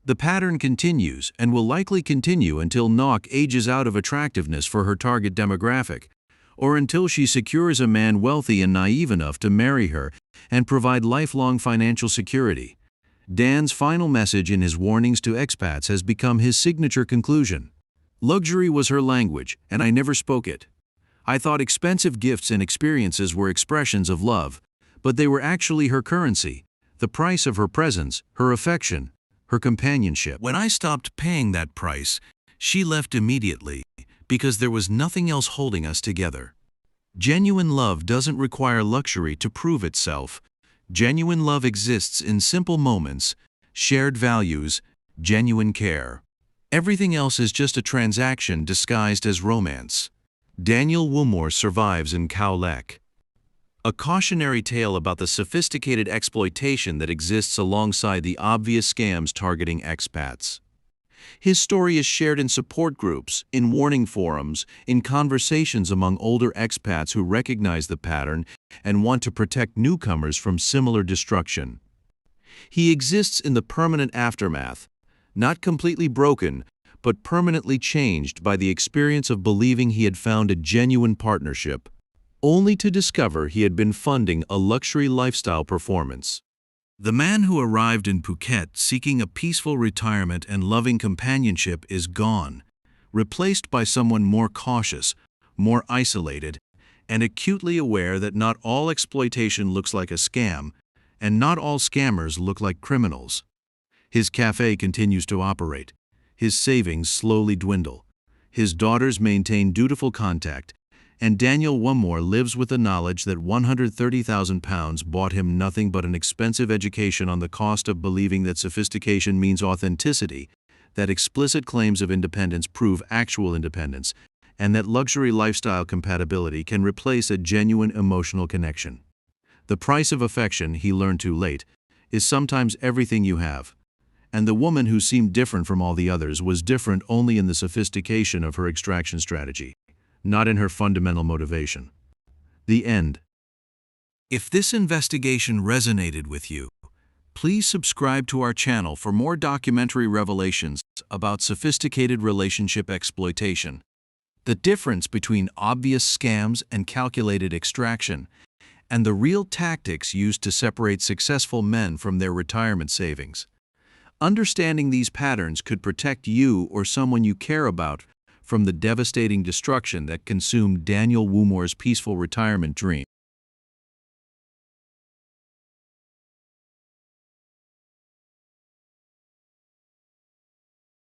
The pattern continues and will likely continue until Nok ages out of attractiveness for her target demographic, or until she secures a man wealthy and naive enough to marry her and provide lifelong financial security. Dan's final message in his warnings to expats has become his signature conclusion. Luxury was her language, and I never spoke it. I thought expensive gifts and experiences were expressions of love, but they were actually her currency, the price of her presence, her affection, her companionship. When I stopped paying that price, she left immediately, because there was nothing else holding us together. Genuine love doesn't require luxury to prove itself. Genuine love exists in simple moments, shared values, genuine care. Everything else is just a transaction disguised as romance. Daniel Woomore survives in Khao Lek. A cautionary tale about the sophisticated exploitation that exists alongside the obvious scams targeting expats. His story is shared in support groups, in warning forums, in conversations among older expats who recognize the pattern and want to protect newcomers from similar destruction. He exists in the permanent aftermath, not completely broken, but permanently changed by the experience of believing he had found a genuine partnership, only to discover he had been funding a luxury lifestyle performance. The man who arrived in Phuket seeking a peaceful retirement and loving companionship is gone, replaced by someone more cautious, more isolated, and acutely aware that not all exploitation looks like a scam, and not all scammers look like criminals. His cafe continues to operate. His savings slowly dwindle. His daughters maintain dutiful contact, and Daniel Woomore lives with the knowledge that £130,000 bought him nothing but an expensive education on the cost of believing that sophistication means authenticity, that explicit claims of independence prove actual independence, and that luxury lifestyle compatibility can replace a genuine emotional connection. The price of affection, he learned too late, is sometimes everything you have. And the woman who seemed different from all the others was different only in the sophistication of her extraction strategy, not in her fundamental motivation. The end. If this investigation resonated with you, please subscribe to our channel for more documentary revelations about sophisticated relationship exploitation, the difference between obvious scams and calculated extraction, and the real tactics used to separate successful men from their retirement savings. Understanding these patterns could protect you or someone you care about from the devastating destruction that consumed Daniel Woomore's peaceful retirement dream.